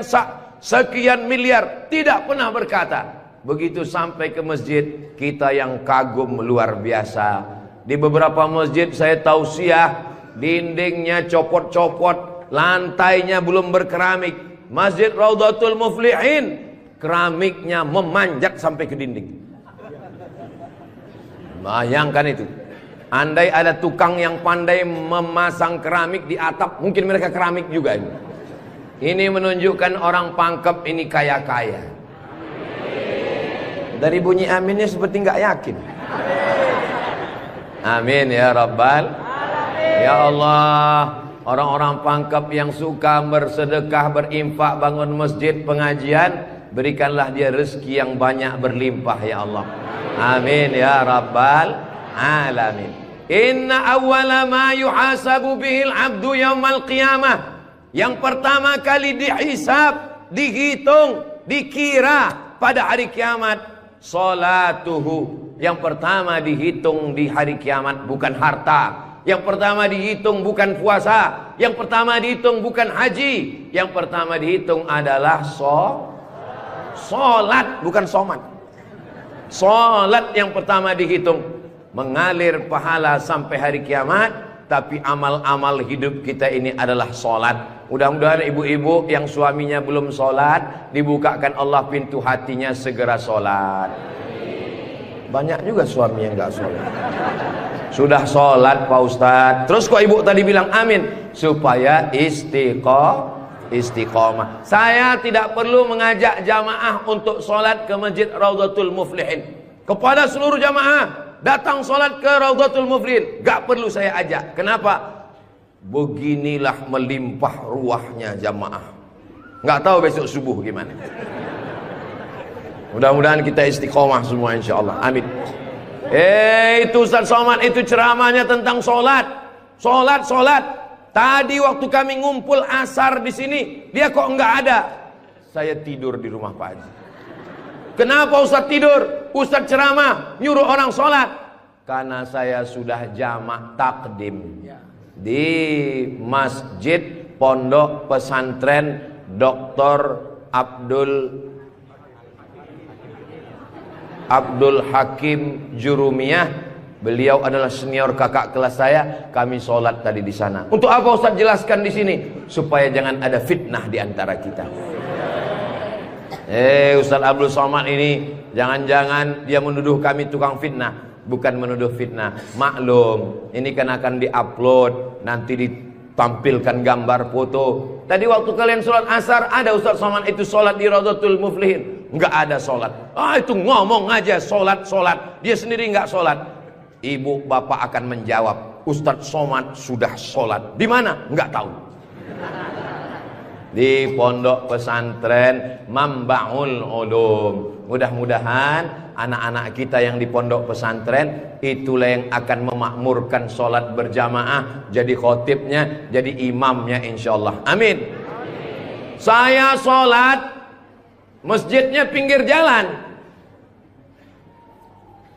A: miliar. Tidak pernah berkata. Begitu sampai ke masjid, kita yang kagum luar biasa. Di beberapa masjid saya tausiah, dindingnya copot-copot, lantainya belum berkeramik. Masjid Raudhatul Muflihin, keramiknya memanjat sampai ke dinding. Bayangkan itu. Andai ada tukang yang pandai memasang keramik di atap, mungkin mereka keramik juga ini. Ini menunjukkan orang Pangkep ini kaya-kaya. Dari bunyi aminnya seperti nggak yakin. Amin ya Rabbal Alamin. Ya Allah, orang-orang Pangkep yang suka bersedekah, berinfak, bangun masjid, pengajian, berikanlah dia rezeki yang banyak berlimpah ya Allah. Amin ya Rabbal Alamin. Inna awwala ma yuhasabu bihil abdu yaumal qiyamah. Yang pertama kali dihisab, dihitung, dikira pada hari kiamat, salatuhu. Yang pertama dihitung di hari kiamat bukan harta. Yang pertama dihitung bukan puasa. Yang pertama dihitung bukan haji. Yang pertama dihitung adalah solat, bukan somat. Solat yang pertama dihitung. Mengalir pahala sampai hari kiamat. Tapi amal-amal hidup kita ini adalah solat. Mudah-mudahan ibu-ibu yang suaminya belum solat, dibukakan Allah pintu hatinya segera solat. Banyak juga suami yang gak solat. Sudah solat Pak Ustadz, terus kok ibu tadi bilang amin? Supaya istiqomah. Saya tidak perlu mengajak jamaah untuk solat ke Masjid Raudhatul Muflihin. Kepada seluruh jamaah, datang solat ke Raudhatul Muflihin, gak perlu saya ajak. Kenapa? Beginilah melimpah ruahnya jamaah. Gak tahu besok subuh gimana. Mudah-mudahan kita istiqomah semua insyaallah. Amin. Itu Ustaz Somad itu ceramahnya tentang solat. Solat. Tadi waktu kami ngumpul asar di sini, dia kok enggak ada. Saya tidur di rumah Pak Haji. Kenapa Ustaz tidur? Ustaz ceramah nyuruh orang solat. Karena saya sudah jamak takdim di Masjid Pondok Pesantren Dr. Abdul Hakim Jurumiyah. Beliau adalah senior kakak kelas saya. Kami sholat tadi di sana. Untuk apa Ustaz jelaskan di sini? Supaya jangan ada fitnah di antara kita. Ustaz Abdul Somad ini jangan-jangan dia menuduh kami tukang fitnah. Bukan menuduh fitnah. Maklum, ini kan akan diupload, nanti ditampilkan gambar foto. Tadi waktu kalian sholat asar, ada Ustaz Somad itu sholat di Raudhatul Muflihin. Enggak ada sholat. Itu ngomong aja sholat. Dia sendiri enggak sholat. Ibu bapak akan menjawab, Ustaz Somad sudah sholat. Di mana? Enggak tahu. Di pondok pesantren Mambaul Ulum. Mudah-mudahan anak-anak kita yang di pondok pesantren itulah yang akan memakmurkan sholat berjamaah, jadi khotibnya, jadi imamnya insyaallah. Amin. Saya sholat, masjidnya pinggir jalan.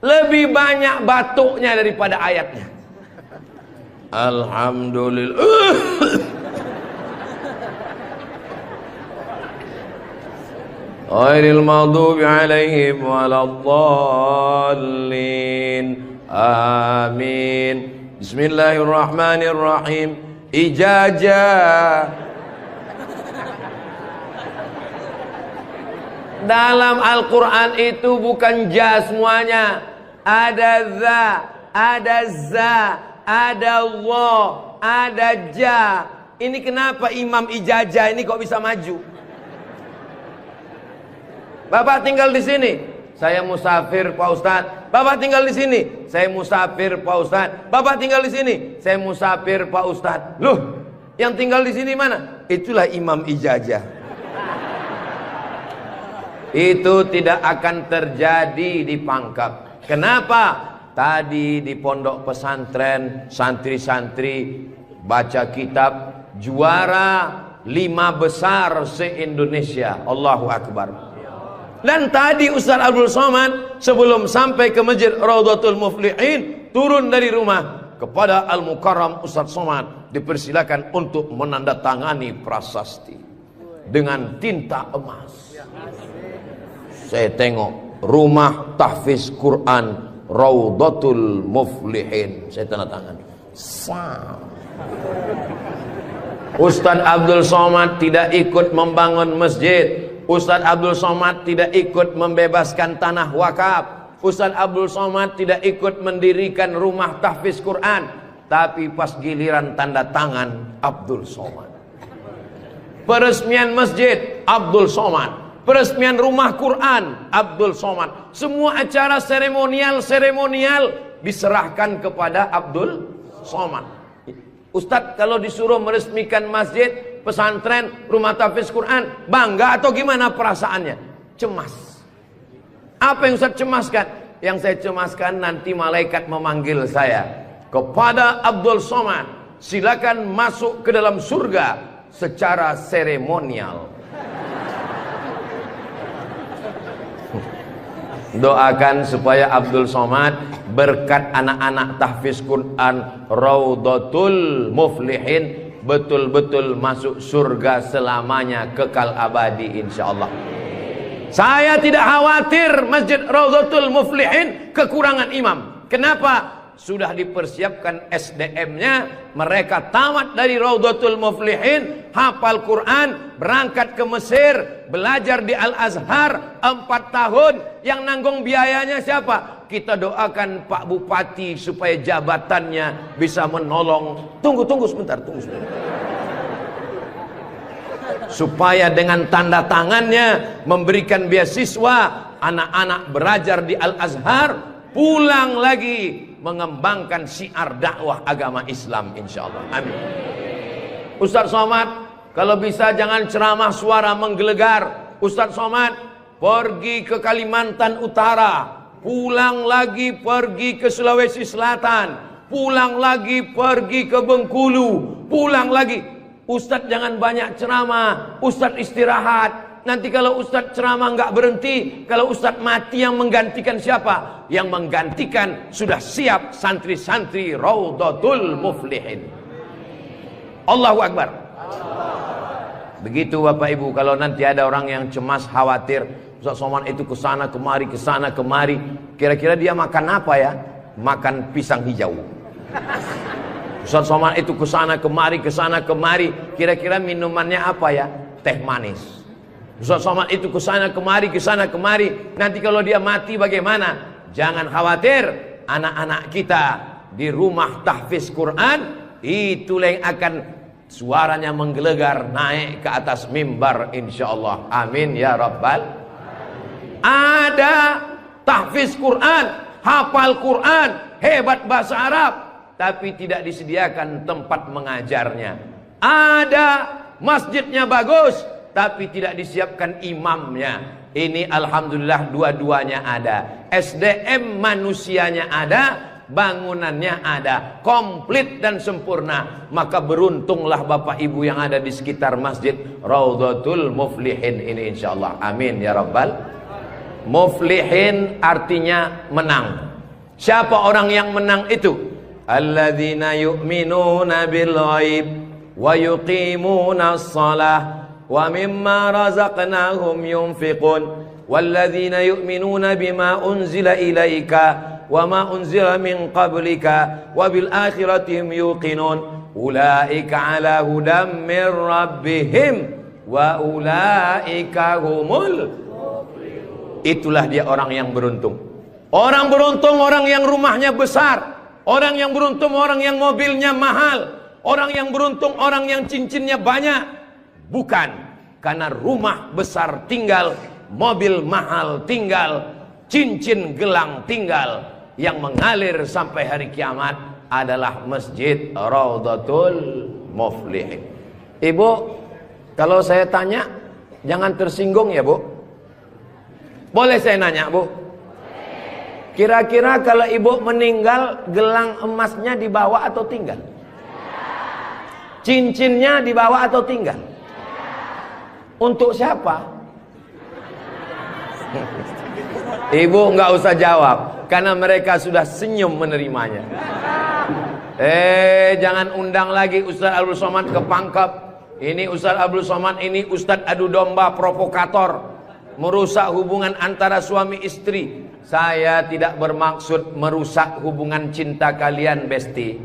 A: Lebih banyak batuknya daripada ayatnya. Alhamdulillah. Ghairil maghdubi alaihim waladdallin. Amin. Bismillahirrahmanirrahim. Ijazah. Dalam Al-Quran itu bukan ja semuanya. Ada za, ada za, ada Allah, ada ja. Ini kenapa Imam Ijazah ini kok bisa maju? Bapak tinggal di sini, saya musafir Pak Ustadz. Bapak tinggal di sini, saya musafir Pak Ustadz. Bapak tinggal di sini, saya musafir Pak Ustadz. Loh, yang tinggal di sini mana? Itulah Imam Ijazah. Itu tidak akan terjadi di Pangkep. Kenapa? Tadi di pondok pesantren santri-santri baca kitab juara 5 besar se-Indonesia. Allahu Akbar. Dan tadi Ustaz Abdul Somad sebelum sampai ke Masjid Raudhatul Muflihin turun dari rumah kepada Al-Mukarram Ustaz Somad dipersilakan untuk menandatangani prasasti dengan tinta emas. Saya tengok rumah tahfiz Quran Raudhatul Muflihin, saya tanda tangan. Ustaz Abdul Somad tidak ikut membangun masjid. Ustaz Abdul Somad tidak ikut membebaskan tanah wakaf. Ustaz Abdul Somad tidak ikut mendirikan rumah tahfiz Quran. Tapi pas giliran tanda tangan Abdul Somad. Peresmian masjid Abdul Somad. Peresmian rumah Quran Abdul Somad. Semua acara seremonial diserahkan kepada Abdul Somad. Ustadz kalau disuruh meresmikan masjid, pesantren, rumah tahfiz Quran, bangga atau gimana perasaannya? Cemas. Apa yang Ustadz cemaskan? Yang saya cemaskan nanti malaikat memanggil saya. Kepada Abdul Somad, silakan masuk ke dalam surga secara seremonial. Doakan supaya Abdul Somad berkat anak-anak tahfiz Quran Raudhatul Muflihin betul-betul masuk surga selamanya, kekal abadi insyaallah. Saya tidak khawatir Masjid Raudhatul Muflihin kekurangan imam. Kenapa? Sudah dipersiapkan SDM-nya. Mereka tamat dari Raudhatul Muflihin, hafal Quran, berangkat ke Mesir, belajar di Al-Azhar 4 tahun. Yang nanggung biayanya siapa? Kita doakan Pak Bupati supaya jabatannya bisa menolong. Tunggu sebentar. Supaya dengan tanda tangannya memberikan beasiswa, anak-anak belajar di Al-Azhar, pulang lagi mengembangkan syiar dakwah agama Islam insyaallah. Amin. Ustaz Somad, kalau bisa jangan ceramah suara menggelegar. Ustaz Somad pergi ke Kalimantan Utara, pulang lagi pergi ke Sulawesi Selatan, pulang lagi pergi ke Bengkulu, pulang lagi. Ustaz jangan banyak ceramah, Ustaz istirahat. Nanti kalau Ustaz ceramah nggak berhenti, kalau Ustaz mati yang menggantikan siapa? Yang menggantikan sudah siap santri-santri Raudhatul Muflihin. Allahu Akbar. Begitu Bapak Ibu, kalau nanti ada orang yang cemas khawatir, Ustaz Somad itu kesana kemari, kesana kemari. Kira-kira dia makan apa ya? Makan pisang hijau. Ustaz Somad itu kesana kemari, kesana kemari. Kira-kira minumannya apa ya? Teh manis. Ustaz Somad itu kesana kemari, kesana kemari. Nanti kalau dia mati bagaimana? Jangan khawatir, anak-anak kita di rumah tahfiz Quran, itulah yang akan suaranya menggelegar naik ke atas mimbar insyaallah. Amin ya rabbal. Ada tahfiz Quran, hafal Quran, hebat bahasa Arab, tapi tidak disediakan tempat mengajarnya. Ada masjidnya bagus, tapi tidak disiapkan imamnya. Ini alhamdulillah dua-duanya ada. SDM manusianya ada, bangunannya ada, komplit dan sempurna. Maka beruntunglah Bapak Ibu yang ada di sekitar masjid Raudhatul Muflihin ini insyaallah. Amin ya rabbal. Muflihin artinya menang. Siapa orang yang menang itu? Alladzina yu'minuna bil ghaib wa yuqimuna shalah wa mimma razaqnahum yunfiqun walladzina yu'minuna bima unzila ilaika wa ma unzila min qablika wa bil akhirati hum yuqinun ulaika ala hudam min rabbihim wa ulaika humul muflihun. Itulah dia orang yang beruntung. Orang beruntung orang yang rumahnya besar, orang yang beruntung orang yang mobilnya mahal, orang yang beruntung orang yang cincinnya banyak. Bukan karena rumah besar tinggal, mobil mahal tinggal, cincin gelang tinggal. Yang mengalir sampai hari kiamat adalah Masjid Raudhatul Muflihin. Ibu, kalau saya tanya jangan tersinggung ya Bu. Boleh saya nanya Bu? Kira-kira kalau ibu meninggal, gelang emasnya dibawa atau tinggal? Cincinnya dibawa atau tinggal? Untuk siapa? Ibu nggak usah jawab, karena mereka sudah senyum menerimanya. Jangan undang lagi Ustaz Abdul Somad ke Pangkep. Ini Ustaz Abdul Somad ini Ustaz adu domba provokator, merusak hubungan antara suami istri. Saya tidak bermaksud merusak hubungan cinta kalian, Besti.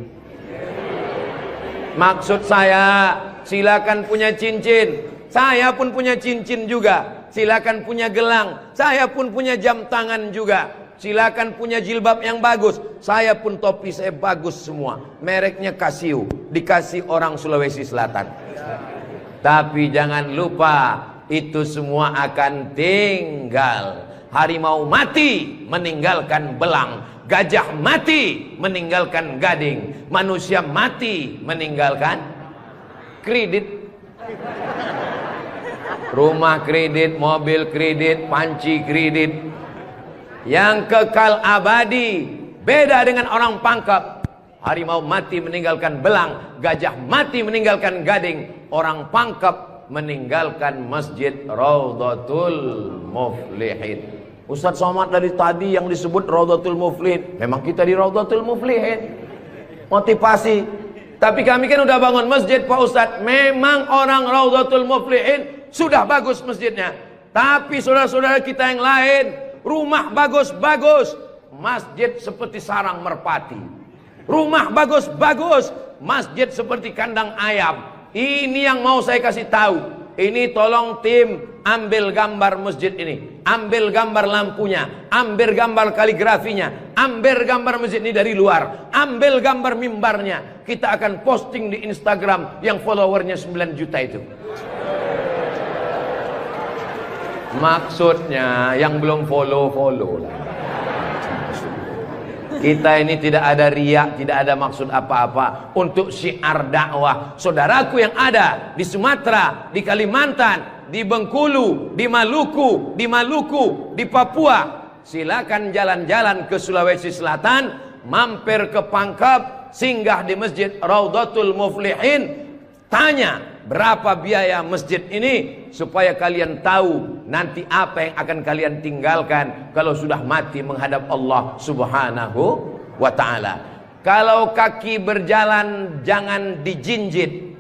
A: Maksud saya, silakan punya cincin. Saya pun punya cincin juga. Silakan punya gelang. Saya pun punya jam tangan juga. Silakan punya jilbab yang bagus. Saya pun topi saya bagus semua. Mereknya Casio. Dikasih orang Sulawesi Selatan. Tapi jangan lupa, itu semua akan tinggal. Harimau mati meninggalkan belang. Gajah mati meninggalkan gading. Manusia mati meninggalkan kredit. Rumah kredit, mobil kredit, panci kredit. Yang kekal abadi beda dengan orang Pangkep. Harimau mati meninggalkan belang, gajah mati meninggalkan gading. Orang Pangkep meninggalkan Masjid Raudhatul Muflihin. Ustaz Somad dari tadi yang disebut Raudhatul Muflihin, memang kita di Raudhatul Muflihin. Motivasi. Tapi kami kan udah bangun masjid Pak Ustaz. Memang orang Raudhatul Muflihin sudah bagus masjidnya. Tapi saudara-saudara kita yang lain, rumah bagus-bagus, masjid seperti sarang merpati. Rumah bagus-bagus, masjid seperti kandang ayam. Ini yang mau saya kasih tahu. Ini tolong tim ambil gambar masjid ini, ambil gambar lampunya, ambil gambar kaligrafinya, ambil gambar masjid ini dari luar, ambil gambar mimbarnya. Kita akan posting di Instagram yang followernya 9 juta itu. Maksudnya yang belum follow lah. Kita ini tidak ada riak, tidak ada maksud apa-apa. Untuk syiar dakwah saudaraku yang ada di Sumatera, di Kalimantan, di Bengkulu, di Maluku, di Papua. Silakan jalan-jalan ke Sulawesi Selatan, mampir ke Pangkep, singgah di Masjid Raudhatul Muflihin. Tanya berapa biaya masjid ini, supaya kalian tahu nanti apa yang akan kalian tinggalkan kalau sudah mati menghadap Allah Subhanahu wa ta'ala. Kalau kaki berjalan jangan dijinjit.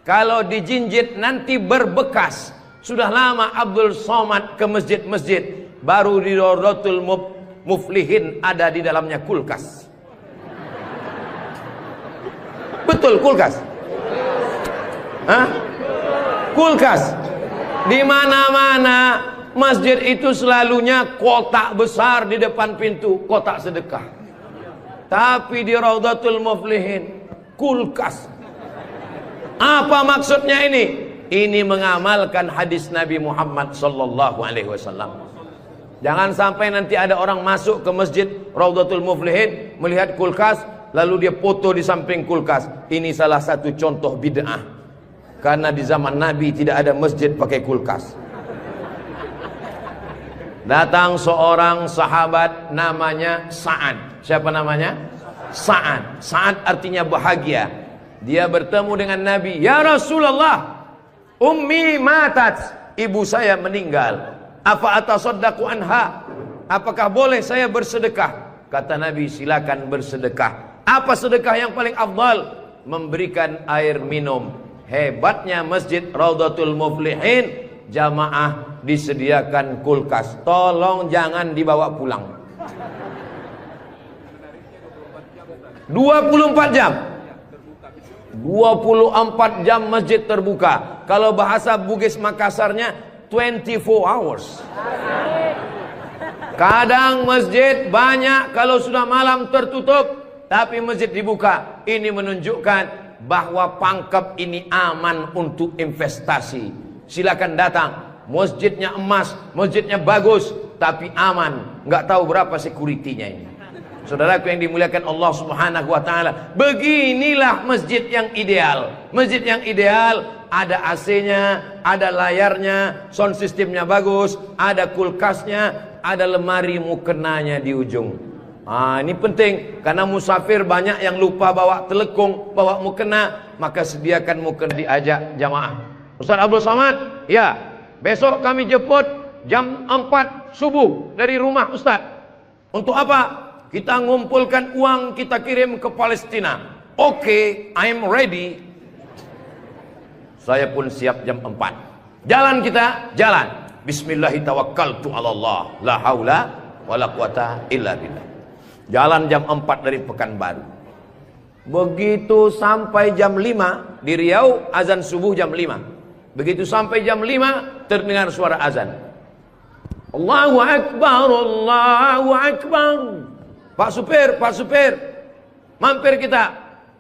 A: Kalau dijinjit nanti berbekas. Sudah lama Abdul Somad ke masjid-masjid, baru di Rawdatul Muflihin ada di dalamnya kulkas. Betul, kulkas. Hah? Kulkas. Di mana-mana masjid itu selalunya kotak besar di depan pintu, kotak sedekah. Tapi di Rawdatul Muflihin kulkas. Apa maksudnya ini? Ini mengamalkan hadis Nabi Muhammad sallallahu alaihi wasallam. Jangan sampai nanti ada orang masuk ke masjid Rawdatul Muflihin melihat kulkas, lalu dia foto di samping kulkas. Ini salah satu contoh bid'ah. Karena di zaman Nabi tidak ada masjid pakai kulkas. Datang seorang sahabat namanya Sa'ad. Siapa namanya? Sa'ad. Sa'ad artinya bahagia. Dia bertemu dengan Nabi. Ya Rasulullah, ummi matat, ibu saya meninggal. Apa atasaddaqu anha? Apakah boleh saya bersedekah? Kata Nabi, silakan bersedekah. Apa sedekah yang paling afdal? Memberikan air minum. Hebatnya masjid Rawdatul Muflihin, jamaah disediakan kulkas. Tolong jangan dibawa pulang. 24 jam. 24 jam masjid terbuka. Kalau bahasa Bugis Makassarnya 24 hours. Kadang masjid banyak, kalau sudah malam tertutup, tapi masjid dibuka. Ini menunjukkan bahwa Pangkep ini aman untuk investasi. Silakan datang. Masjidnya emas, masjidnya bagus, tapi aman. Nggak tahu berapa security-nya ini. Saudaraku yang dimuliakan Allah Subhanahu wa taala, beginilah masjid yang ideal. Masjid yang ideal ada AC-nya, ada layarnya, sound systemnya bagus, ada kulkasnya, ada lemari mukenanya di ujung. Ini penting karena musafir banyak yang lupa bawa telekung, bawa mukena, maka sediakan mukena. Diajak jamaah. Ustaz Abdul Somad, ya, besok kami jemput jam 4 subuh dari rumah Ustaz. Untuk apa? Kita ngumpulkan uang, kita kirim ke Palestina. Oke, I'm ready. Saya pun siap jam 4. Jalan kita, jalan. Bismillahirrahmanirrahim. Allah, la haula wala quwata illa billah. Jalan jam 4 dari Pekanbaru. Begitu sampai jam 5 di Riau, azan subuh jam 5. Begitu sampai jam 5 terdengar suara azan. Allahu Akbar, Allahu Akbar. Pak supir, mampir kita.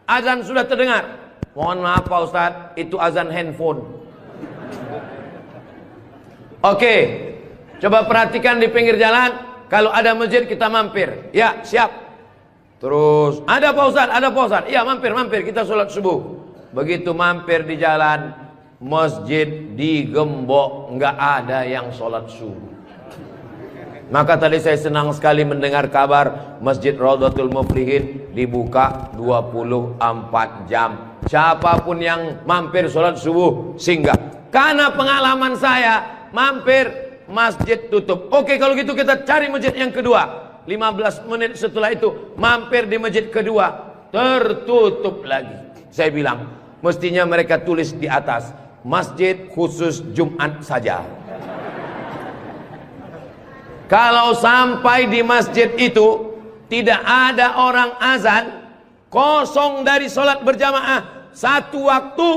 A: Azan sudah terdengar. Mohon maaf Pak Ustadz, itu azan handphone. Oke, coba perhatikan di pinggir jalan. Kalau ada masjid kita mampir. Ya, siap. Terus, ada Pak Ustadz, ada Pak Ustadz. Iya, mampir, kita sholat subuh. Begitu mampir di jalan, masjid digembok, nggak ada yang sholat subuh. Maka tadi saya senang sekali mendengar kabar Masjid Rawdatul Muflihin dibuka 24 jam. Siapapun yang mampir sholat subuh singgah. Karena pengalaman saya mampir masjid tutup. Oke, kalau gitu kita cari masjid yang kedua. 15 menit setelah itu mampir di masjid kedua, tertutup lagi. Saya bilang mestinya mereka tulis di atas, masjid khusus Jumat saja. Kalau sampai di masjid itu tidak ada orang azan, kosong dari sholat berjamaah satu waktu,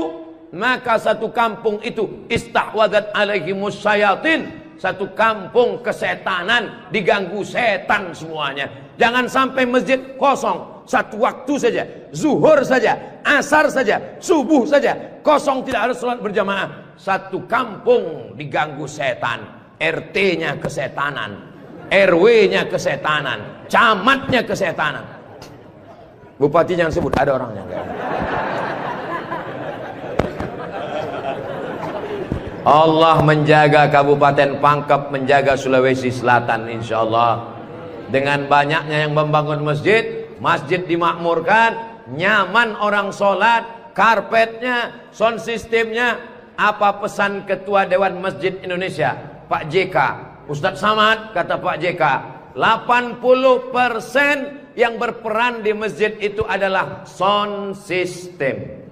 A: maka satu kampung itu istahwadat alaihimus syayatin, satu kampung kesetanan, diganggu setan semuanya. Jangan sampai masjid kosong satu waktu saja, zuhur saja, asar saja, subuh saja, kosong tidak ada sholat berjamaah. Satu kampung diganggu setan. RT-nya kesetanan, RW-nya kesetanan, camatnya kesetanan. Bupati jangan sebut, ada orangnya. Allah menjaga Kabupaten Pangkep, menjaga Sulawesi Selatan, insya Allah. Dengan banyaknya yang membangun masjid, masjid dimakmurkan, nyaman orang sholat, karpetnya, sound systemnya. Apa pesan Ketua Dewan Masjid Indonesia, Pak JK, Ustadz Samad, kata Pak JK, 80% yang berperan di masjid itu adalah sound system,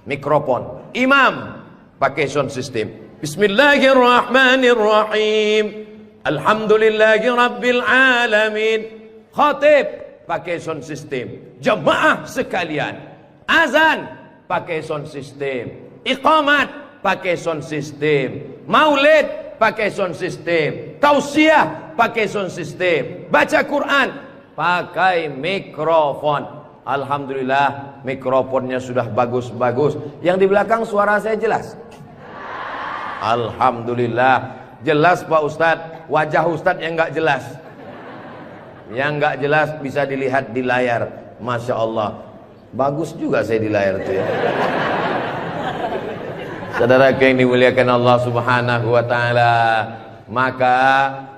A: mikrofon. Imam pakai sound system, Bismillahirrahmanirrahim. Alhamdulillahi rabbil alamin. Khatib pakai sound system. Jemaah sekalian, azan pakai sound system. Iqamat pakai sound system. Maulid pakai sound system. Tausiah pakai sound system. Baca Quran pakai mikrofon. Alhamdulillah mikrofonnya sudah bagus-bagus. Yang di belakang suara saya jelas. Alhamdulillah jelas Pak Ustadz. Wajah Ustadz yang nggak jelas. Yang nggak jelas bisa dilihat di layar. Masya Allah, bagus juga saya di layar itu ya. Saudara yang dimuliakan Allah Subhanahu wa Ta'ala, maka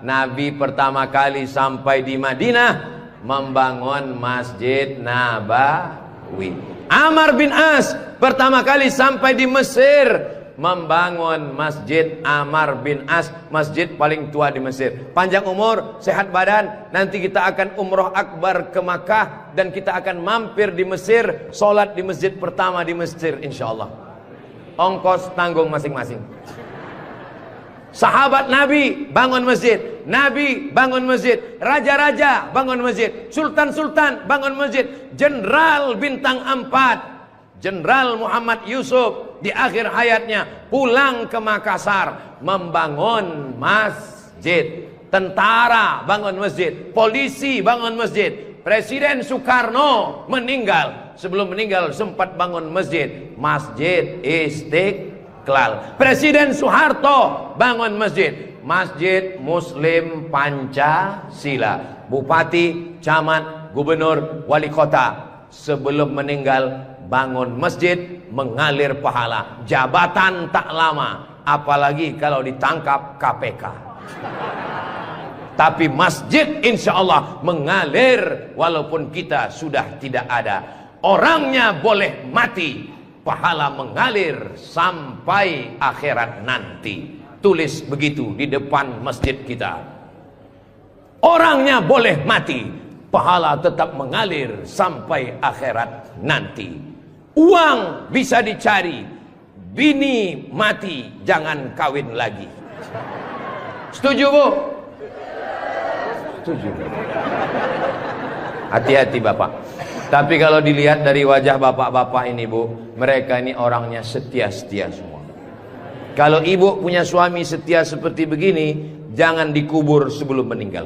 A: Nabi pertama kali sampai di Madinah membangun Masjid Nabawi. Amr bin As pertama kali sampai di Mesir membangun Masjid Amr bin As, masjid paling tua di Mesir. Panjang umur, sehat badan, nanti kita akan umroh akbar ke Makkah dan kita akan mampir di Mesir, sholat di masjid pertama di Mesir insyaallah. Ongkos tanggung masing-masing. Sahabat Nabi bangun masjid, Nabi bangun masjid, raja-raja bangun masjid, sultan-sultan bangun masjid, jenderal bintang 4, Jenderal Muhammad Yusuf di akhir hayatnya pulang ke Makassar membangun masjid. Tentara bangun masjid, polisi bangun masjid. Presiden Soekarno meninggal, sebelum meninggal sempat bangun masjid, Masjid Istiqlal. Presiden Soeharto bangun masjid, Masjid Muslim Pancasila. Bupati, camat, gubernur, wali kota sebelum meninggal bangun masjid, mengalir pahala. Jabatan tak lama, apalagi kalau ditangkap KPK. Tapi masjid insya Allah mengalir walaupun kita sudah tidak ada. Orangnya boleh mati, pahala mengalir sampai akhirat nanti. Tulis begitu di depan masjid kita. Orangnya boleh mati, pahala tetap mengalir sampai akhirat nanti. Uang bisa dicari, bini mati jangan kawin lagi. Setuju Bu? Setuju. Hati-hati Bapak. Tapi kalau dilihat dari wajah bapak-bapak ini Bu, mereka ini orangnya setia-setia semua. Kalau ibu punya suami setia seperti begini, jangan dikubur sebelum meninggal.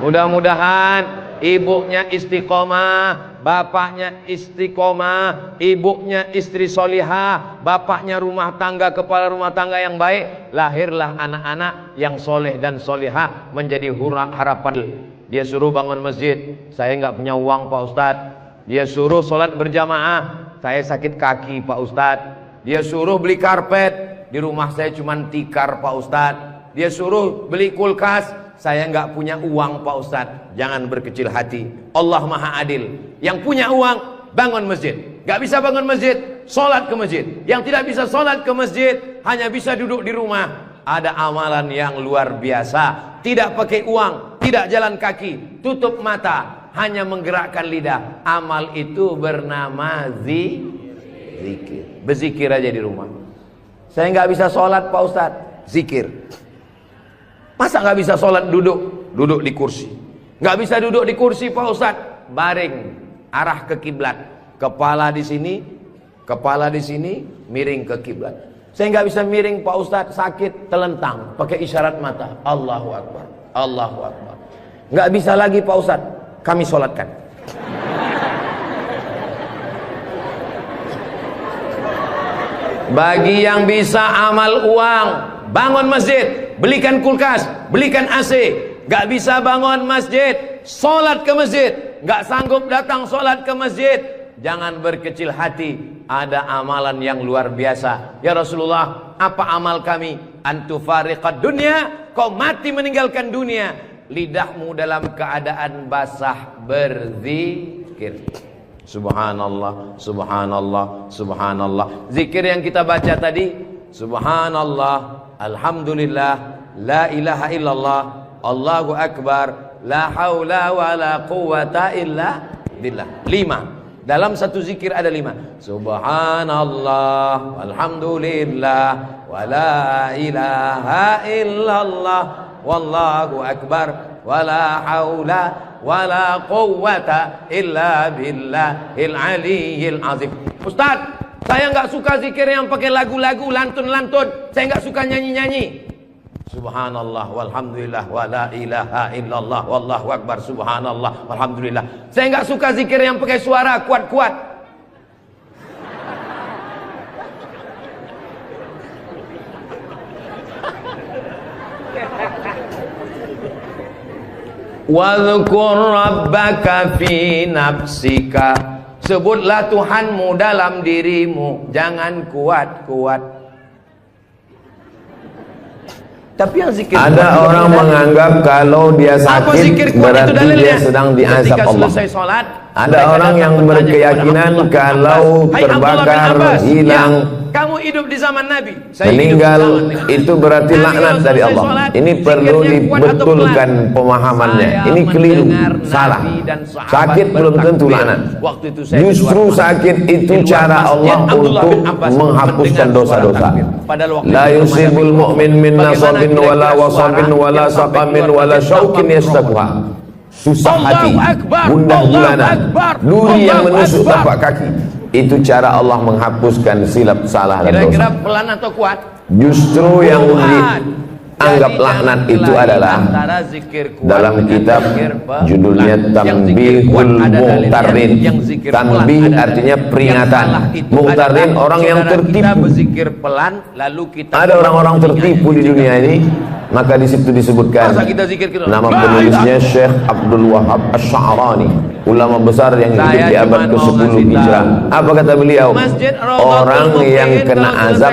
A: Mudah-mudahan ibunya istiqomah, bapaknya istiqomah, ibunya istri solihah, bapaknya rumah tangga, kepala rumah tangga yang baik, lahirlah anak-anak yang soleh dan solihah menjadi harapan. Dia suruh bangun masjid, saya nggak punya uang Pak Ustadz. Dia suruh sholat berjamaah, saya sakit kaki Pak Ustadz. Dia suruh beli karpet, di rumah saya cuma tikar Pak Ustadz. Dia suruh beli kulkas, saya nggak punya uang Pak Ustadz. Jangan berkecil hati, Allah Maha Adil. Yang punya uang bangun masjid, nggak bisa bangun masjid, sholat ke masjid. Yang tidak bisa sholat ke masjid, hanya bisa duduk di rumah. Ada amalan yang luar biasa, tidak pakai uang, tidak jalan kaki, tutup mata, hanya menggerakkan lidah. Amal itu bernama zikir. Berzikir aja di rumah. Saya nggak bisa sholat Pak Ustadz, zikir. Masa nggak bisa sholat duduk di kursi? Nggak bisa duduk di kursi Pak Ustadz, baring, arah ke kiblat, kepala di sini, miring ke kiblat. Saya nggak bisa miring Pak Ustadz, sakit, telentang, pakai isyarat mata, Allahu Akbar, Allahu Akbar. Nggak bisa lagi Pak Ustadz, kami sholatkan. Bagi yang bisa amal uang, bangun masjid, belikan kulkas, belikan AC. Nggak bisa bangun masjid, sholat ke masjid. Nggak sanggup datang sholat ke masjid, jangan berkecil hati. Ada amalan yang luar biasa. Ya Rasulullah, apa amal kami? Antufariqad dunya, kau mati meninggalkan dunia. Lidahmu dalam keadaan basah berzikir. Subhanallah, subhanallah, subhanallah. Zikir yang kita baca tadi, subhanallah, alhamdulillah, la ilaha illallah, Allahu akbar, la haula wa la quwata illa billah. 5. Dalam satu zikir ada 5. Subhanallah, walhamdulillah, wala ilaha illallah, wallahu akbar, wala haula wala quwwata illa billahil aliyyil azim. Ustaz, saya nggak suka zikir yang pakai lagu-lagu, lantun-lantun. Saya nggak suka nyanyi-nyanyi. Subhanallah, walhamdulillah, wala ilaha illallah, wallahu akbar, subhanallah, walhamdulillah. Saya nggak suka zikir yang pakai suara kuat-kuat. Wadhkur rabbaka fi nafsika. Sebutlah Tuhanmu dalam dirimu, jangan kuat-kuat. Tapi yang zikir
B: ada orang menganggap kalau dia sakit berarti dia sedang diazab Allah.
A: Sholat,
B: ada orang yang berkeyakinan kalau terbakar, hilang,
A: kamu hidup di zaman Nabi,
B: meninggal itu berarti laknat dari Allah. Ini perlu dibetulkan pemahamannya. Ini keliru, salah. Sakit belum tentu laknat. Justru sakit itu cara Allah untuk menghapuskan dosa-dosa. La yusibul mu'min min nasabin wala wasabin wala saqamin wala syaukin yastaquha. Susah hati, gundah gulana, duri yang menusuk tapak kaki. Itu cara Allah menghapuskan silap salah dan dosa.
A: Kira-kira pelan atau kuat?
B: Justru yang dianggap laknat itu adalah dalam kitab judulnya Tanbihul Muqtarrin. Tanbih artinya peringatan. Muqtarrin orang yang tertipu. Ada orang-orang tertipu di dunia ini. Maka di situ disebutkan nama penulisnya Syekh Abdul Wahab Asy'arani, ulama besar yang hidup di abad ke-10 Hijrah. Apa kata beliau? Orang yang kena azab